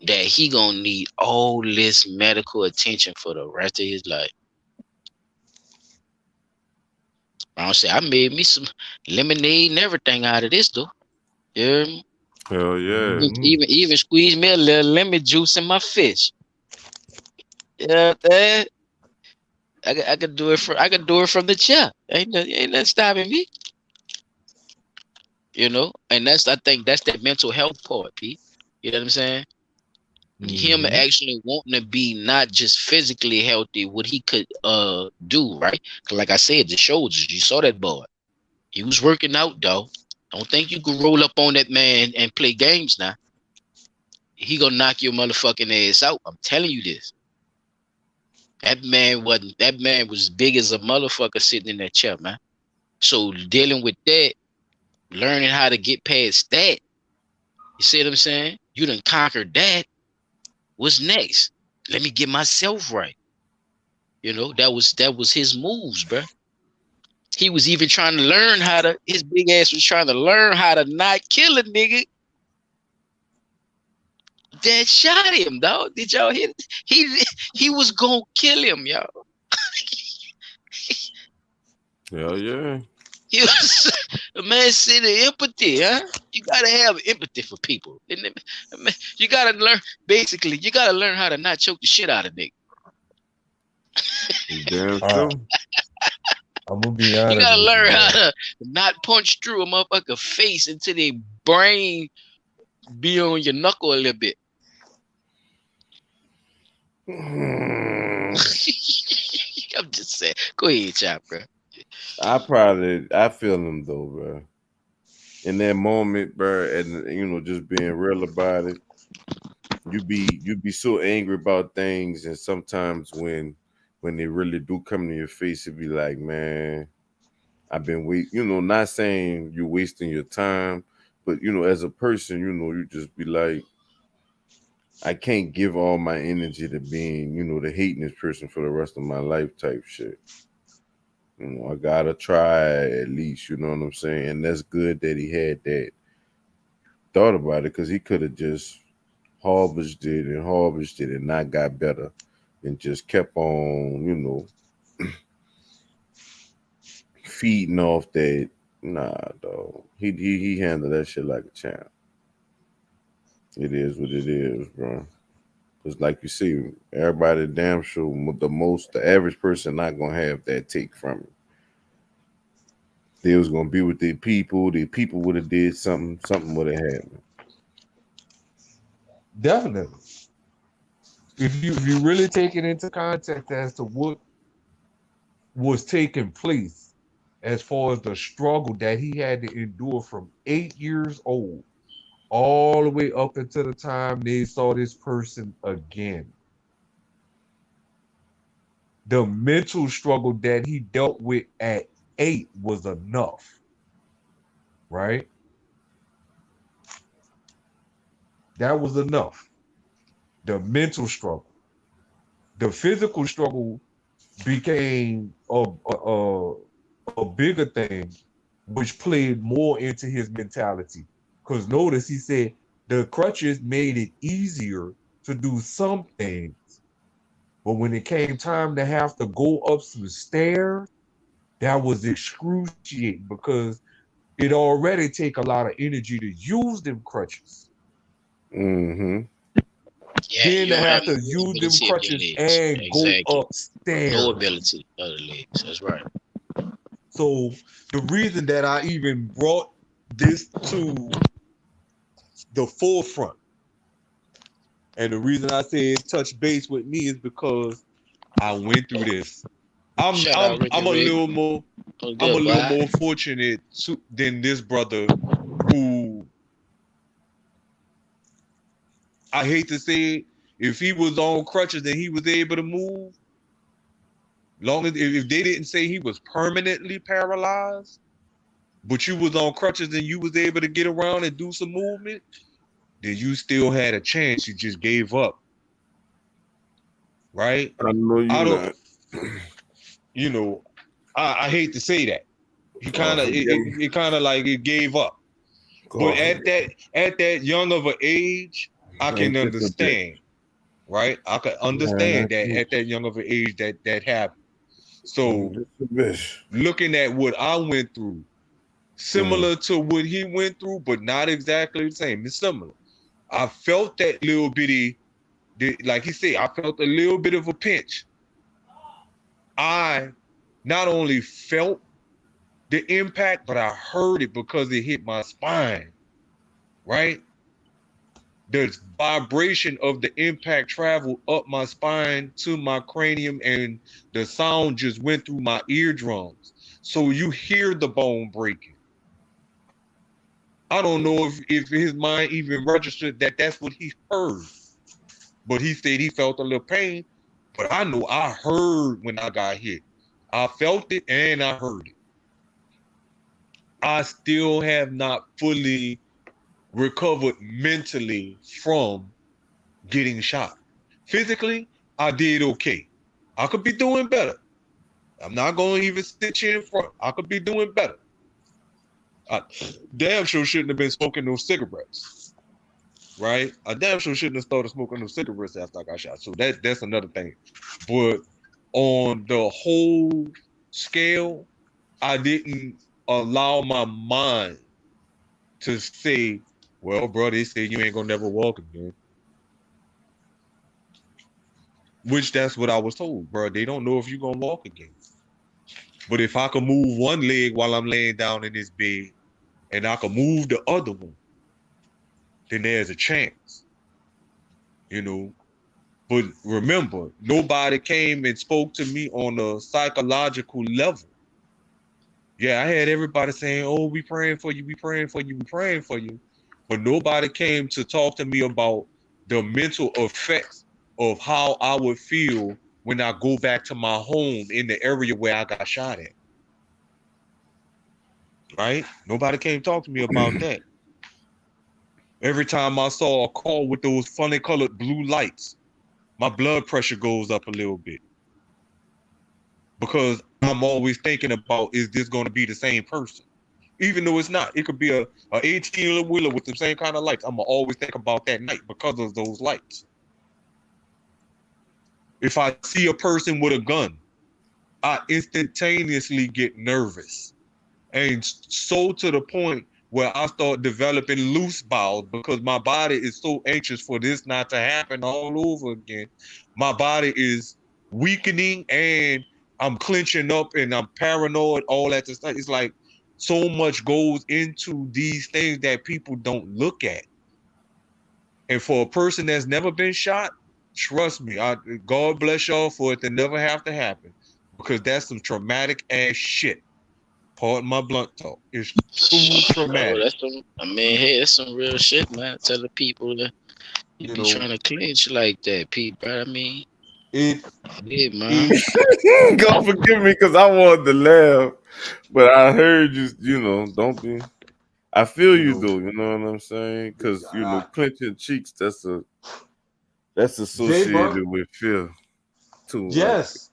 that he gonna need all this medical attention for the rest of his life. I don't say I made me some lemonade and everything out of this though. Yeah, Hell yeah. even squeeze me a little lemon juice in my fish. Yeah, that I could do it from the chair. Ain't nothing stopping me. And I think that's that mental health part, Pete. You know what I'm saying? Him Mm-hmm. actually wanting to be not just physically healthy, what he could do, right? 'Cause like I said, the shoulders, you saw that boy. He was working out, though. Don't think you could roll up on that man and play games now. He gonna knock your motherfucking ass out. I'm telling you this. That man was big as a motherfucker sitting in that chair, man. So dealing with that, learning how to get past that, you see what I'm saying? You done conquered that. What's next? Let me get myself right. That was his moves, bro. He was even trying to learn his big ass was trying to learn how to not kill a nigga that shot him, dog. Did y'all hear? He was gonna kill him, y'all. Hell yeah. He was a man said empathy, huh? You gotta have empathy for people. You gotta learn basically, you gotta learn how to not choke the shit out of nigga. Damn Uh, true. I'm gonna be You honest gotta with you, learn how man. to not punch through a motherfucker face until their brain be on your knuckle a little bit. I'm just saying. Go ahead, chop, bro. I feel him though, bro. In that moment, bro, and just being real about it. You be so angry about things, and sometimes when they really do come to your face, it be like, man, I've been not saying you're wasting your time, but as a person, you just be like, I can't give all my energy to being, the hating this person for the rest of my life type shit. I gotta try at least, you know what I'm saying? And that's good that he had that thought about it, because he could have just harvested and not got better, and just kept on, feeding off that. Nah, dog. He handled that shit like a champ. It is what it is, bro. Cause like you see, everybody damn sure the average person not gonna have that take from it. They was gonna be with their people. Their people would have did something. Something would have happened. Definitely. If you really take it into context as to what was taking place, as far as the struggle that he had to endure from 8 years old all the way up until the time they saw this person again. The mental struggle that he dealt with at 8 was enough, right? That was enough. The mental struggle. The physical struggle became a bigger thing, which played more into his mentality. Because notice he said the crutches made it easier to do some things, but when it came time to have to go up some stairs, that was excruciating because it already take a lot of energy to use them crutches. Mm-hmm. Yeah, Then you to don't have have to no use them ability of your crutches legs. and go Exactly. No upstairs. ability of the legs. That's right. So the reason that I even brought this to the forefront, and the reason I said touch base with me, is because I went through this. I'm Shout I'm out Ricky I'm a Rick. little more Oh, I'm a good, little boy. more fortunate than this brother who, I hate to say it, if he was on crutches and he was able to move, long as if they didn't say he was permanently paralyzed, but you was on crutches and you was able to get around and do some movement, then you still had a chance. You just gave up, right? I know you I don't, not. you know, I hate to say that. He kind God of forgive me. it kind of like it gave up. But God forgive at that young of an age, I me. can Ain't this a bitch? understand, right? I can Man, understand that's that it. at that young of an age that happened. Ain't So this a bitch? looking at what I went through, Mm. similar to what he went through, but not exactly the same. It's similar. I felt that little bitty, like he said, I felt a little bit of a pinch. I not only felt the impact, but I heard it because it hit my spine, right? The vibration of the impact traveled up my spine to my cranium, and the sound just went through my eardrums. So you hear the bone breaking. I don't know if his mind even registered that that's what he heard, but he said he felt a little pain. But I know I heard when I got hit. I felt it and I heard it. I still have not fully recovered mentally from getting shot. Physically, I did okay. I could be doing better. I'm not going to even sit here in front. I could be doing better. I damn sure shouldn't have been smoking those cigarettes, right? I damn sure shouldn't have started smoking those cigarettes after I got shot. So that's another thing. But on the whole scale, I didn't allow my mind to say, well, bro, they say you ain't gonna never walk again. Which that's what I was told, bro. They don't know if you're gonna walk again. But if I can move one leg while I'm laying down in this bed and I can move the other one, then there's a chance, you know. But remember, nobody came and spoke to me on a psychological level. Yeah, I had everybody saying, oh, we praying for you, we praying for you, we praying for you. But nobody came to talk to me about the mental effects of how I would feel when I go back to my home in the area where I got shot at. Right? Nobody came talk to me about that. Every time I saw a car with those funny colored blue lights, my blood pressure goes up a little bit because I'm always thinking about, is this going to be the same person? even though it's not. It could be a 18-wheeler with the same kind of lights. I'm gonna always think about that night because of those lights. If I see a person with a gun, I instantaneously get nervous. And so to the point where I start developing loose bowels because my body is so anxious for this not to happen all over again. My body is weakening and I'm clenching up and I'm paranoid, all that stuff. It's like so much goes into these things that people don't look at. And for a person that's never been shot, trust me, God bless y'all for it to never have to happen because that's some traumatic ass shit. Pardon my blunt talk. It's too Oh, traumatic. that's some. I mean, hey, that's some real shit, man. Tell the people that you You be know, trying to clinch like that, Pete. Bro. I mean, it yeah, man. it God forgive me because I wanted to laugh, but I heard you. You know, don't be. I feel you you know though. You know what I'm saying? Because I, clenching cheeks. That's Jay bro, associated with fear too. Like yes.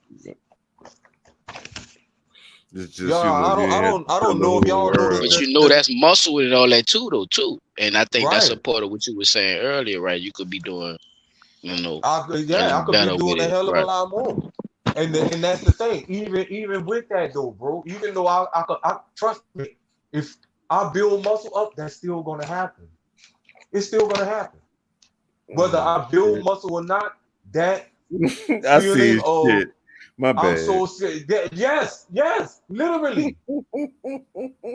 it's Yeah, just you had to I tell don't the know if whole y'all know world. But you know that's muscle and all that too. And I think that's a right. part of what you were saying earlier, right? You could be doing, a I little could be better with doing a it, hell of a right? lot more. And that's the thing. Even with that though, bro, even though I trust me, if I build muscle up, that's still gonna happen. It's still gonna happen. Whether Oh I build shit! muscle or not, that I feeling see of shit. My I'm bad. so sick. Yes, literally.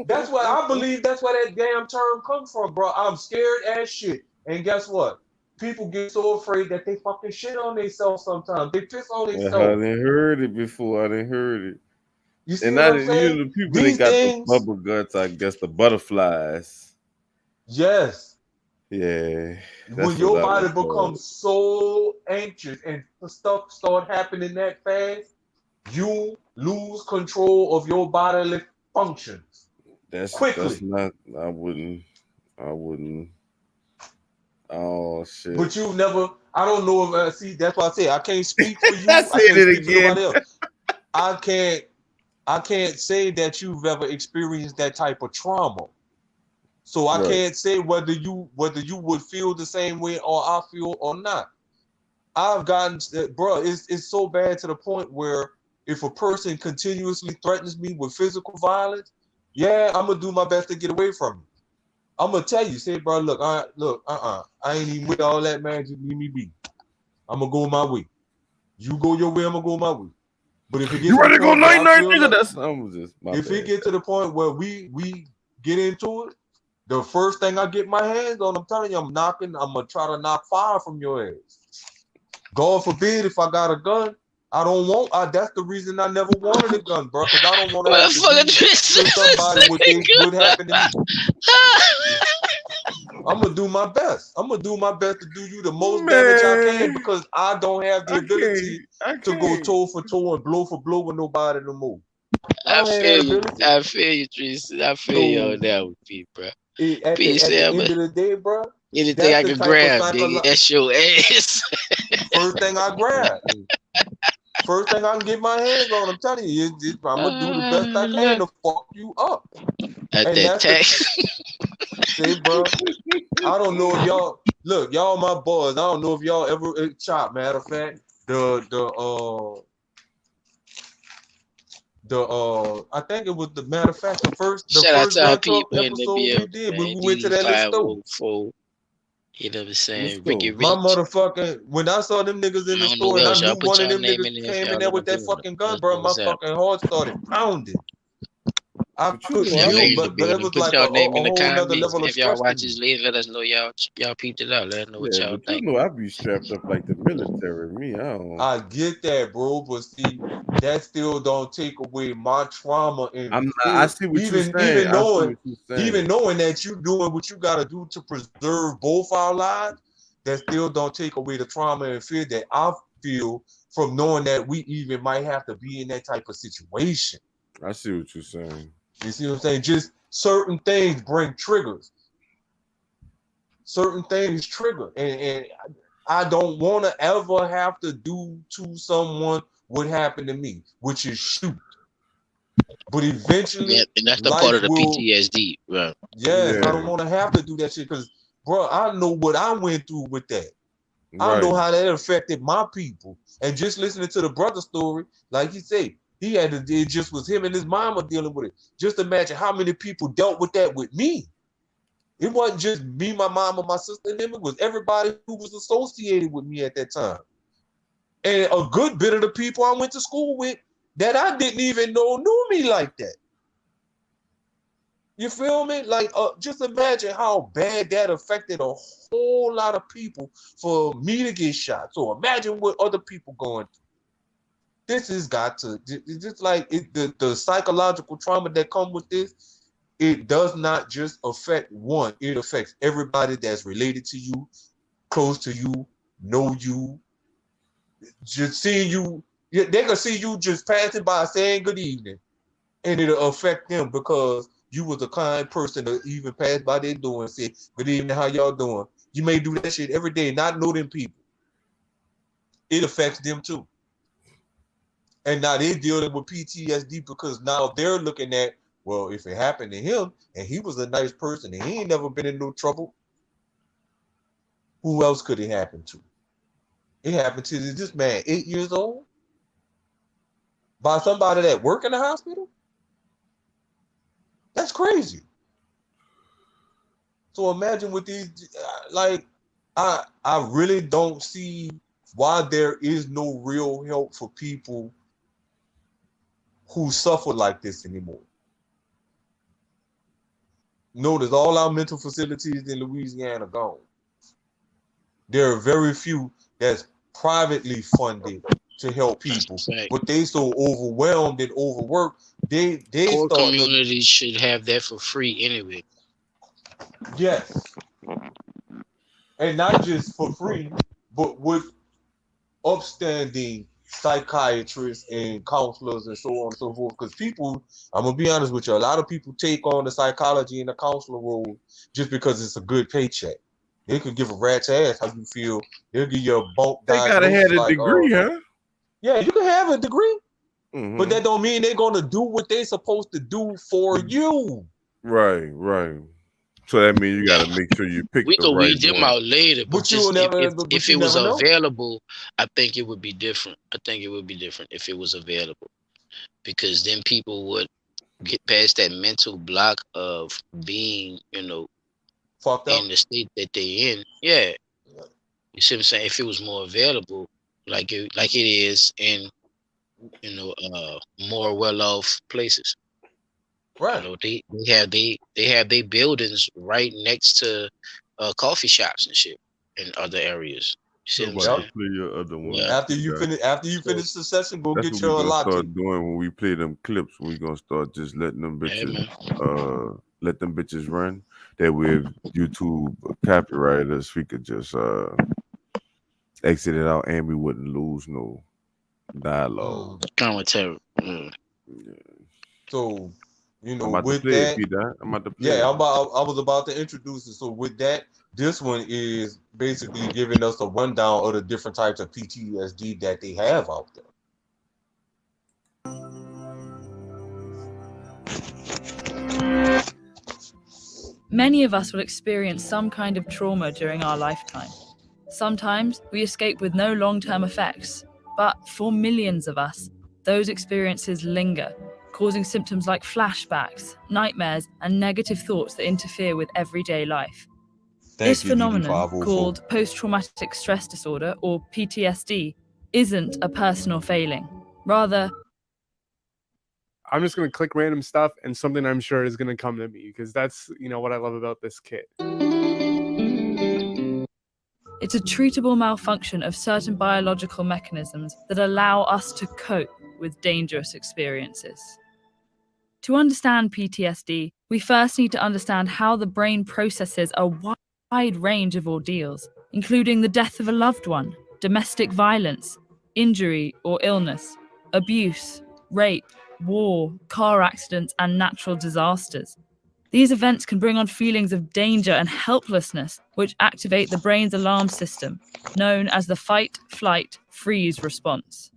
That's what I believe. That's where that damn term comes from, bro. I'm scared as shit. And guess what? People get so afraid that they fucking shit on themselves sometimes. They piss on I themselves. didn't heard it before. I didn't heard it. You see And what I, I'm saying? people that These got the things, bubble guts, I guess the butterflies. yes. Yeah, When that's what your I body would call becomes so anxious and stuff start happening that fast, you lose control of your bodily functions it. That's quickly. not. I wouldn't. Oh shit! But you never, I don't know if, see, that's why I say I can't speak for I you. I said can't it speak for again. nobody else. I can't, I can't say that you've ever experienced that type of trauma. So I Right. can't say whether you would feel the same way or I feel or not. I've gotten, bro, it's so bad to the point where if a person continuously threatens me with physical violence, yeah, I'm gonna do my best to get away from you. I'm gonna tell you, say, bro, I ain't even with all that, man. Just leave me be. I'm gonna go my way. You go your way, I'm gonna go my way. But if it You gets to the ready to go point where night I night, feel nigga? like, That's just my if it bad. get to the point where we get into it, the first thing I get my hands on, I'm telling you, I'm gonna try to knock fire from your ass. God forbid if I got a gun, I don't want. That's the reason I never wanted a gun, bro, because I don't want to What have the to fuck do is to somebody what they this? would happen to me. I'm gonna do my best. I'm gonna do my best to do you the most damage I can Man, because I don't have the I can't. ability I to go can't. toe for toe and blow for blow with nobody no more. I I don't have that feel you. ability. I feel you, Tris. I feel you So on that with Pete, bro. Pete at the said, end but of the day, bro, anything that's I the could type of grab, nigga, psychological. that's your ass. First thing I grab. First thing I can get my hands on, I'm telling you, I'm gonna do the best I can to fuck you up. At And that that's the tax. say, bro. I don't know if y'all look, y'all my boys. I don't know if y'all ever chop. Matter of fact, I think it was the matter of fact the Shout out first to our Blunt Talk people in the episode we building, did when man. we went to that little store. DD504. You know what I'm Let's saying? Ricky go. My Rich. motherfucking when I saw them niggas in I the don't know store what and I else. knew Y'all put one of y'all them name niggas in there if came in y'all there in the with that building. fucking Let gun, us bro, know my what's up. fucking heart started pounding. I But you know, couldn't I Y'all deal, in be the but it building. was Put like y'all name a in the whole nother comments. level And of if y'all stress to watch me. this later, let us know y'all peeped it out. Let us know what yeah, y'all but you think. know, I be strapped up like the military. Me, I don't. I get that, bro, but see, that still don't take away my trauma and I'm not. I fear. see what you're saying. I see what you're Even saying. knowing that you doing what you gotta do to preserve both our lives, that still don't take away the trauma and fear that I feel from knowing that we even might have to be in that type of situation. I see what you're saying. You see what I'm saying? Just certain things bring triggers. Certain things trigger, and I don't want to ever have to do to someone what happened to me, which is shoot. But eventually, Yeah, and that's the part life of the will. PTSD, right? Yes, I don't Yeah. want to have to do that shit because, bro, I know what I went through with that. I Right. know how that affected my people. And just listening to the brother story, like he said, he had to, it just was him and his mama dealing with it. Just imagine how many people dealt with that with me. It wasn't just me, my mama, my sister, and them. It was everybody who was associated with me at that time. And a good bit of the people I went to school with that I didn't even know knew me like that. You feel me? Like, just imagine how bad that affected a whole lot of people for me to get shot. So imagine what other people going through. This has got to, it's just like the psychological trauma that come with this. It does not just affect one. It affects everybody that's related to you, close to you, know you, just seeing you. They can see you just passing by saying good evening, and it'll affect them because you was a kind person to even pass by their door and say, good evening, how y'all doing? You may do that shit every day, not know them people. It affects them too. And now they're dealing with PTSD because now they're looking at, well, if it happened to him and he was a nice person and he ain't never been in no trouble, who else could it happen to? It happened to this man, 8 years old, by somebody that work in the hospital? That's crazy. So imagine with these, like, I really don't see why there is no real help for people who suffer like this anymore. Notice all our mental facilities in Louisiana gone. There are very few that's privately funded to help people, but they so overwhelmed and overworked, they Poor start to, communities should have that for free anyway. yes, and not just for free, but with upstanding psychiatrists and counselors and so on and so forth. Because people, I'm gonna be honest with you, a lot of people take on the psychology and the counselor role just because it's a good paycheck. They could give a rat's ass how you feel. They'll give you a bump They gotta diagnosis have a like, degree, huh? yeah, you can have a degree, Mm-hmm. but that don't mean they're gonna do what they're supposed to do for you. Right, right. So that means you got to make sure you pick We the could right weed them one. out later, but But you will just never, if but it you was never know. available, I think it would be different. I think it would be different if it was available, because then people would get past that mental block of being, Fucked in up. the state that they in. Yeah, you see what I'm saying? If it was more available, like it is in, more well-off places. Right. They have their buildings right next to coffee shops and shit in other areas. You see So what I'm about to Yep. saying? play your other one Yeah. that After you you got. finish the session, go That's get what we your gonna latte. start doing when we play them clips. We gonna start just letting them Hey bitches, man. let them bitches run. That way, if YouTube copyright us, we could just exit it out and we wouldn't lose no dialogue. Commentary. Yeah. So, I'm about to with play it, that, Peter. I'm about to play yeah, it. I was about to introduce it. So with that, this one is basically giving us a rundown of the different types of PTSD that they have out there. Many of us will experience some kind of trauma during our lifetime. Sometimes we escape with no long-term effects, but for millions of us, those experiences linger, causing symptoms like flashbacks, nightmares, and negative thoughts that interfere with everyday life. This Thank you, phenomenon, DD504. called post-traumatic stress disorder, or PTSD, isn't a personal failing. Rather, I'm just going to click random stuff and something I'm sure is going to come to me because that's, what I love about this kit. it's a treatable malfunction of certain biological mechanisms that allow us to cope with dangerous experiences. To understand PTSD, we first need to understand how the brain processes a wide range of ordeals, including the death of a loved one, domestic violence, injury or illness, abuse, rape, war, car accidents, and natural disasters. These events can bring on feelings of danger and helplessness, which activate the brain's alarm system, known as the fight, flight, freeze response.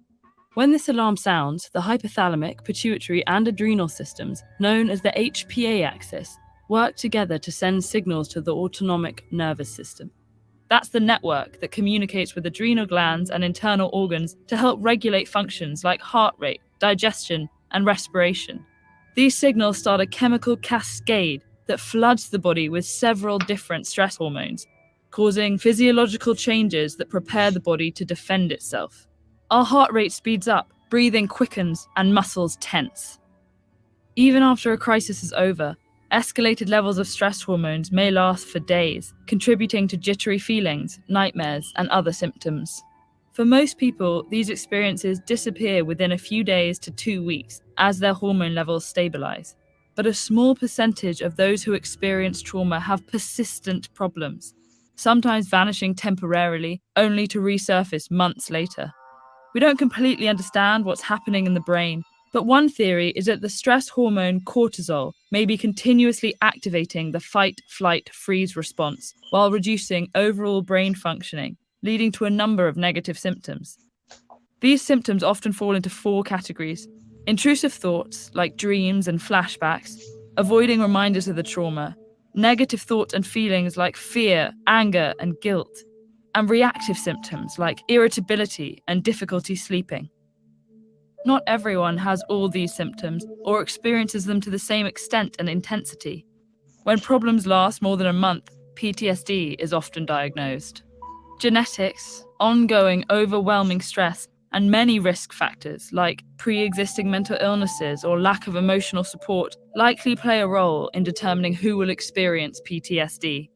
When this alarm sounds, the hypothalamic, pituitary, and adrenal systems, known as the HPA axis, work together to send signals to the autonomic nervous system. That's the network that communicates with adrenal glands and internal organs to help regulate functions like heart rate, digestion, and respiration. These signals start a chemical cascade that floods the body with several different stress hormones, causing physiological changes that prepare the body to defend itself. Our heart rate speeds up, breathing quickens, and muscles tense. Even after a crisis is over, escalated levels of stress hormones may last for days, contributing to jittery feelings, nightmares, and other symptoms. For most people, these experiences disappear within a few days to 2 weeks as their hormone levels stabilize. But a small percentage of those who experience trauma have persistent problems, sometimes vanishing temporarily, only to resurface months later. We don't completely understand what's happening in the brain, but one theory is that the stress hormone cortisol may be continuously activating the fight, flight, freeze response while reducing overall brain functioning, leading to a number of negative symptoms. These symptoms often fall into 4 categories: intrusive thoughts, like dreams and flashbacks, avoiding reminders of the trauma, negative thoughts and feelings like fear, anger, and guilt, and reactive symptoms like irritability and difficulty sleeping. Not everyone has all these symptoms or experiences them to the same extent and intensity. When problems last more than a month, PTSD is often diagnosed. Genetics, ongoing overwhelming stress, and many risk factors like pre-existing mental illnesses or lack of emotional support likely play a role in determining who will experience PTSD.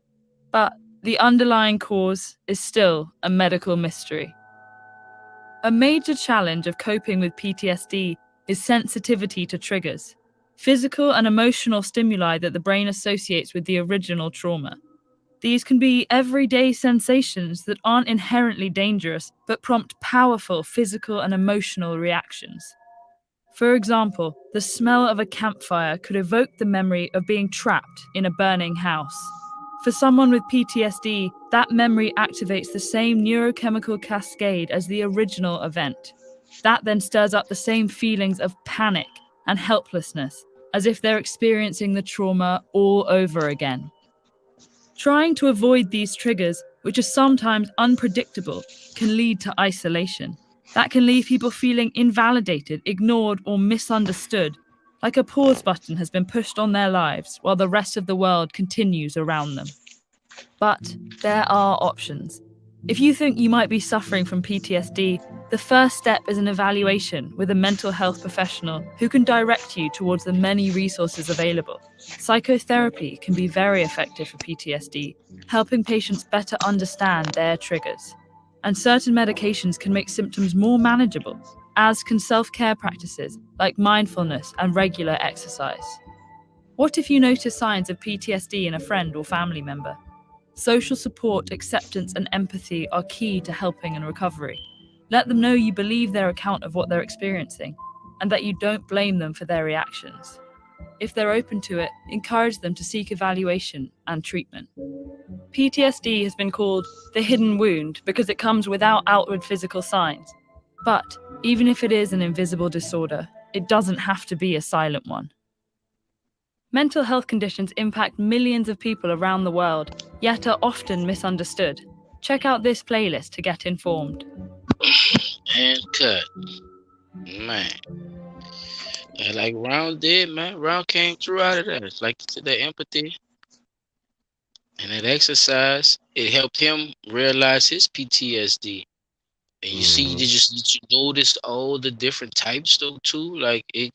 But the underlying cause is still a medical mystery. A major challenge of coping with PTSD is sensitivity to triggers, physical and emotional stimuli that the brain associates with the original trauma. These can be everyday sensations that aren't inherently dangerous, but prompt powerful physical and emotional reactions. For example, the smell of a campfire could evoke the memory of being trapped in a burning house. For someone with PTSD, that memory activates the same neurochemical cascade as the original event. That then stirs up the same feelings of panic and helplessness, as if they're experiencing the trauma all over again. Trying to avoid these triggers, which are sometimes unpredictable, can lead to isolation. That can leave people feeling invalidated, ignored, or misunderstood, like a pause button has been pushed on their lives while the rest of the world continues around them. But there are options. If you think you might be suffering from PTSD, the first step is an evaluation with a mental health professional who can direct you towards the many resources available. Psychotherapy can be very effective for PTSD, helping patients better understand their triggers. And certain medications can make symptoms more manageable, as can self-care practices like mindfulness and regular exercise. What if you notice signs of PTSD in a friend or family member? Social support, acceptance, and empathy are key to helping and recovery. Let them know you believe their account of what they're experiencing and that you don't blame them for their reactions. If they're open to it, encourage them to seek evaluation and treatment. PTSD has been called the hidden wound because it comes without outward physical signs. But even if it is an invisible disorder, it doesn't have to be a silent one. Mental health conditions impact millions of people around the world, yet are often misunderstood. Check out this playlist to get informed. And cut. Man. And like Round did, man. Round came through out of that. It's like the empathy and that exercise. It helped him realize his PTSD. And you see, did you notice all the different types though too? Like it,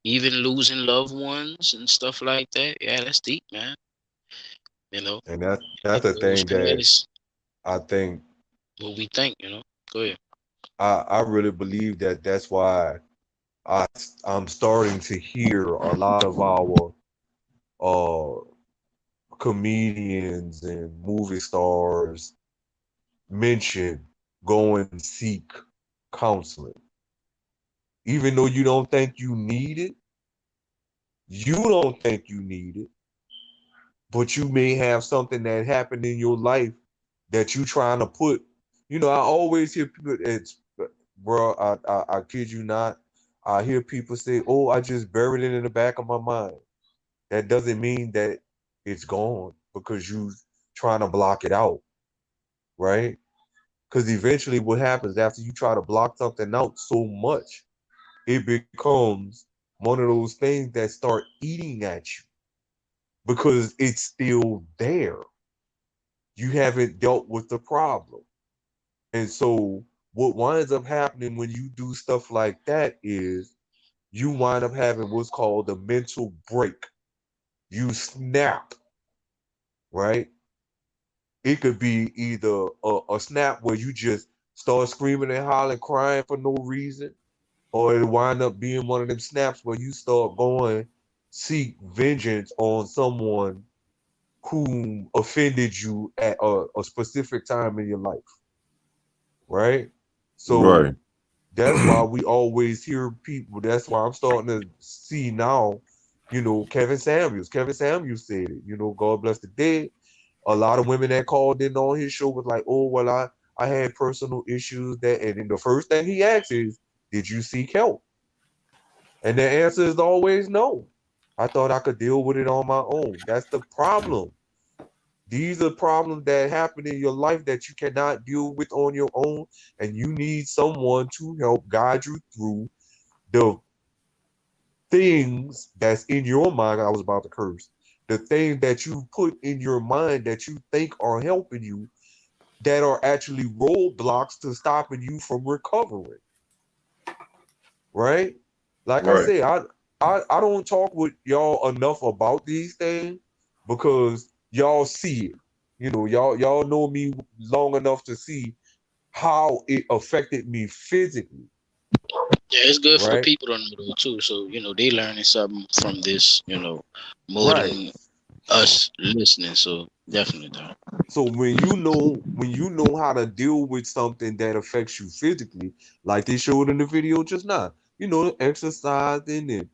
even losing loved ones and stuff like that. Yeah, that's deep, man. You know, And that's it the goes thing that past I think what we think. You know, go ahead. I really believe that that's why I'm starting to hear a lot of our uh comedians and movie stars mention go and seek counseling. Even though you don't think you need it, you don't think you need it, but you may have something that happened in your life that you trying to put. I always hear people bro, I kid you not. I hear people say, "Oh, I just buried it in the back of my mind." That doesn't mean that it's gone because you trying to block it out, right? Because eventually, what happens after you try to block something out so much, it becomes one of those things that start eating at you because it's still there. You haven't dealt with the problem. And so what winds up happening when you do stuff like that is you wind up having what's called a mental break. You snap, right? It could be either a snap where you just start screaming and hollering, crying for no reason, or it wind up being one of them snaps where you start going seek vengeance on someone who offended you at a specific time in your life, right? Right. So that's why we always hear people. That's why I'm starting to see now, Kevin Samuels. Kevin Samuels said it. God bless the dead. A lot of women that called in on his show was like, "Oh, well, I had personal issues that," and then the first thing he asks is, "Did you seek help?" And the answer is always no. I thought I could deal with it on my own. That's the problem. These are problems that happen in your life that you cannot deal with on your own, and you need someone to help guide you through the things that's in your mind. I was about to curse. The things that you put in your mind that you think are helping you that are actually roadblocks to stopping you from recovering. Right? Like I Right. said, I don't talk with y'all enough about these things because y'all see it. Y'all know me long enough to see how it affected me physically, Yeah, it's good for the right? people to know though too. So they learning something from this. More Right. than us listening. So definitely though. So when you know how to deal with something that affects you physically, like they showed in the video just now, exercising and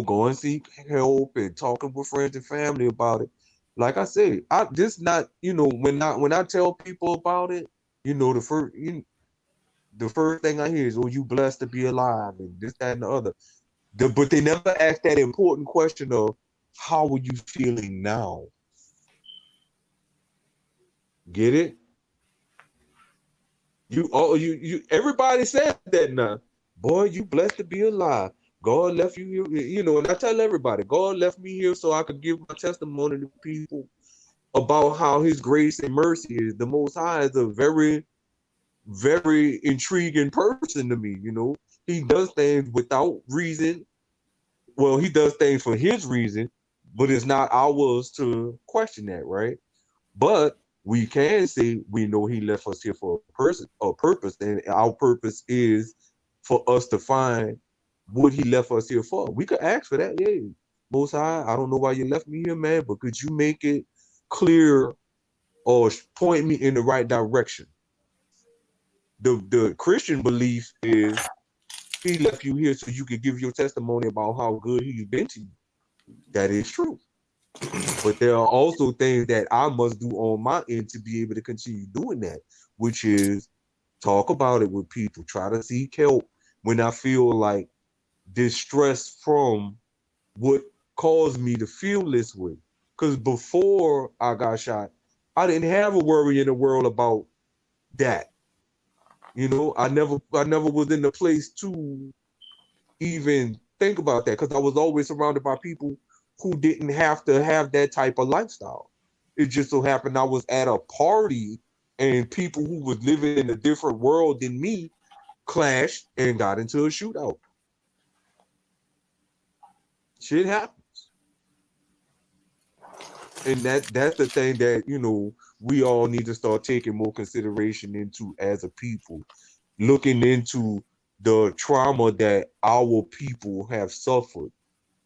going seek help and talking with friends and family about it. Like I said, I just not when I tell people about it, the first thing I hear is, "Oh, you blessed to be alive," and this, that, and the other. But they never ask that important question of how are you feeling now? Get it? Everybody says that now. Boy, you blessed to be alive. God left you here, and I tell everybody, God left me here so I could give my testimony to people about how his grace and mercy is. The Most High is a very, very intriguing person to me. He does things without reason. Well, he does things for his reason, but it's not ours to question that, right? But we can say we know he left us here for a purpose, and our purpose is for us to find what he left us here for. We could ask for that, yeah. Most High, I don't know why you left me here, man, but could you make it clear or point me in the right direction? The Christian belief is he left you here so you could give your testimony about how good he's been to you. That is true. But there are also things that I must do on my end to be able to continue doing that, which is talk about it with people, try to seek help when I feel like distress from what caused me to feel this way. Because before I got shot, I didn't have a worry in the world about that. I never was in the place to even think about that because I was always surrounded by people who didn't have to have that type of lifestyle. It just so happened I was at a party and people who was living in a different world than me clashed and got into a shootout. Shit happens. And that's the thing that, we all need to start taking more consideration into as a people, looking into the trauma that our people have suffered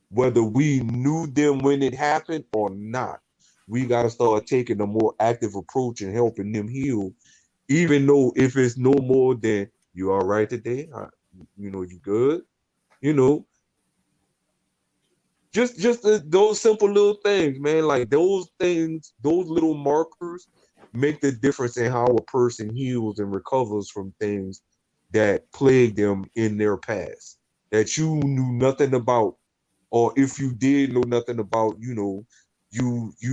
whether we knew them when it happened or not. We got to start taking a more active approach and helping them heal, even though if it's no more than you all right today, you good, you know, just those simple little things, man. Like those things, those little markers make the difference in how a person heals and recovers from things that plagued them in their past that you knew nothing about, or if you did know nothing about, you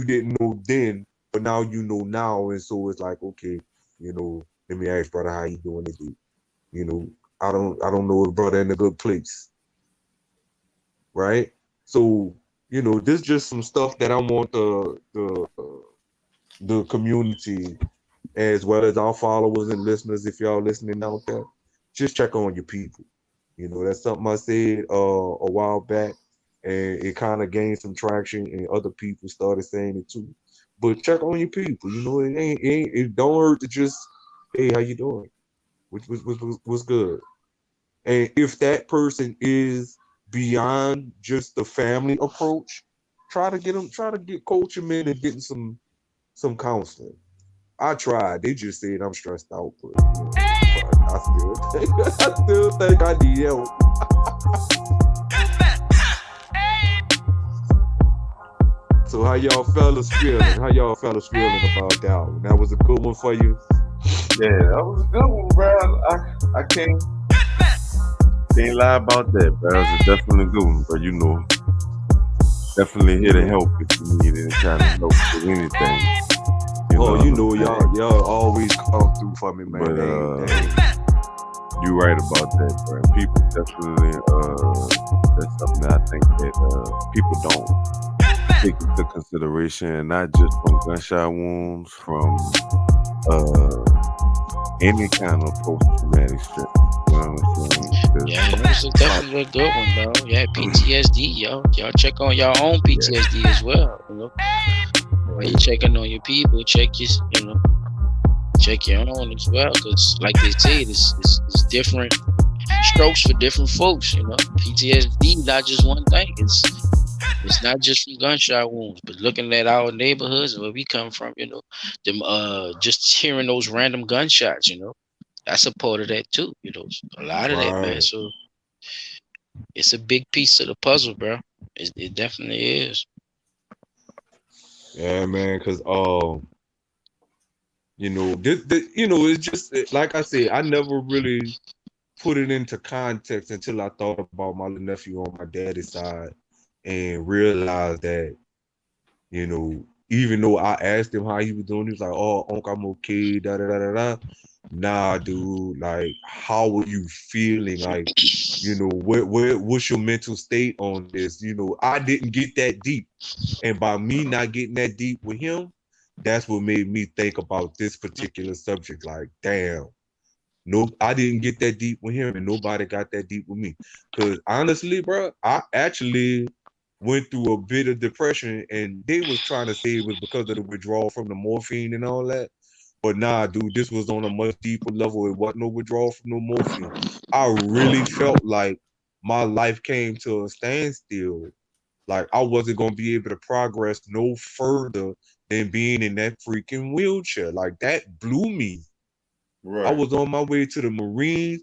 didn't know then, but now you know now, and so it's like, okay, let me ask brother how you doing today. I don't know if brother in a good place, right? So this just some stuff that I want the community, as well as our followers and listeners, if y'all listening out there, just check on your people. That's something I said a while back, and it kind of gained some traction, and other people started saying it too. But check on your people. It don't hurt to just, hey, how you doing? What's good? And if that person is beyond just the family approach, try to coach them in and getting some counseling. I tried. They just said I'm stressed out, but I still think I need help. So how y'all fellas feeling? How y'all fellas feeling about that one? That was a good one for you? Yeah, that was a good one, bro. I can't lie about that, bro. It was definitely a good one, but definitely here to help if you need any kind of help with anything. Y'all always come through for me, man. But you right about that, bro. People definitely that's something that I think that people don't take into consideration, and not just from gunshot wounds, from any kind of post-traumatic stress. You know what I'm saying? Yeah, this is definitely a good one, though. Yeah, PTSD, y'all check on your own PTSD as well. When you're checking on your people, check your own as well, because like they say, it's different strokes for different folks. PTSD not just one thing. It's not just from gunshot wounds, but looking at our neighborhoods and where we come from, them just hearing those random gunshots, that's a part of that too. A lot of that, man. So it's a big piece of the puzzle, bro. It definitely is. Yeah, man, because it's just like I said, I never really put it into context until I thought about my little nephew on my daddy's side, and realized that, even though I asked him how he was doing, he was like, "Oh, Uncle, I'm okay." Da da da da da. Nah, dude. Like, how are you feeling? Like, what's your mental state on this? I didn't get that deep, and by me not getting that deep with him, that's what made me think about this particular subject. Like, damn, no, I didn't get that deep with him, and nobody got that deep with me. Because honestly, bro, I actually went through a bit of depression, and they was trying to say it was because of the withdrawal from the morphine and all that. But nah, dude, this was on a much deeper level. It wasn't no withdrawal from no morphine. I really felt like my life came to a standstill. Like, I wasn't going to be able to progress no further than being in that freaking wheelchair. Like, that blew me. Right. I was on my way to the Marines.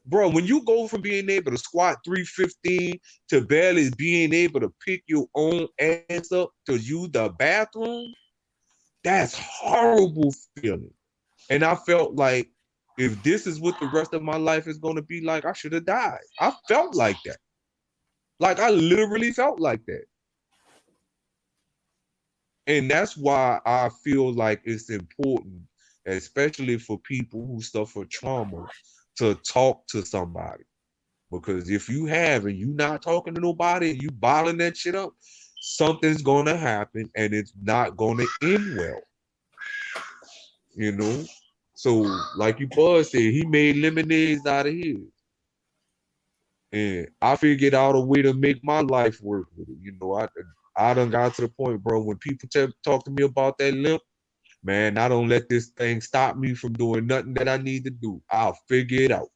Bro, when you go from being able to squat 315 to barely being able to pick your own ass up to use the bathroom, that's horrible feeling. And I felt like, if this is what the rest of my life is going to be like, I should have died. I felt like that. Like, I literally felt like that. And that's why I feel like it's important, especially for people who suffer trauma, to talk to somebody. Because if you have and you not talking to nobody and you bottling that shit up, something's going to happen and it's not going to end well. So like you bud said, he made lemonades out of his. And I figured out a way to make my life work with it. I done got to the point, bro, when people talk to me about that limp, man, I don't let this thing stop me from doing nothing that I need to do. I'll figure it out.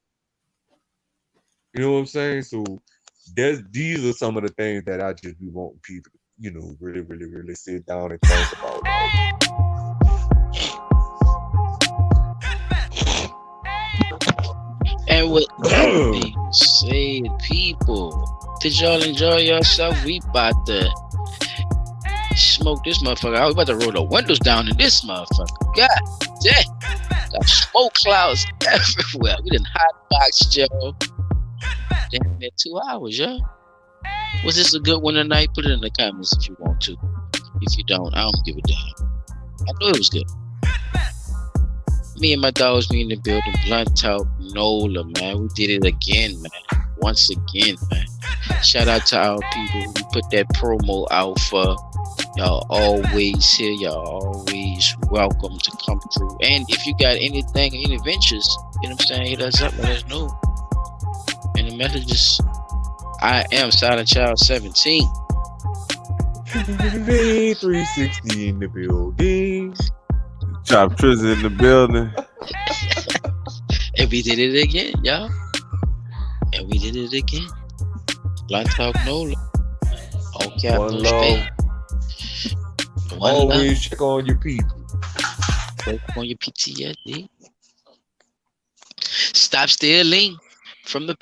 You know what I'm saying? So these are some of the things that I just be wanting people to, really, really, really sit down and think about. And with that being said, people, did y'all enjoy yourself? We about to Smoke this motherfucker. I was about to roll the windows down in this motherfucker. God damn. Got smoke clouds everywhere. We done hotbox, Joe. Damn near 2 hours, yo. Was this a good one tonight? Put it in the comments if you want to. If you don't, I don't give a damn. I know it was good. Me and my dogs be in the building. Blunt Talk, Nola, man. We did it again, man. Once again, man. Shout out to our people. We put that promo out for y'all. Always here. Y'all always welcome to come through. And if you got anything, any ventures, you know what I'm saying? Hit us up. Let us know. And the messages. I am Silent Child 17. 360 in the building. Chop Trizzy in the building. And we did it again, y'all. And we did it again. Blunt Talk Nola. All capital One love. space. One Always love. check on your people. Work on your PTSD. Stop stealing from the people.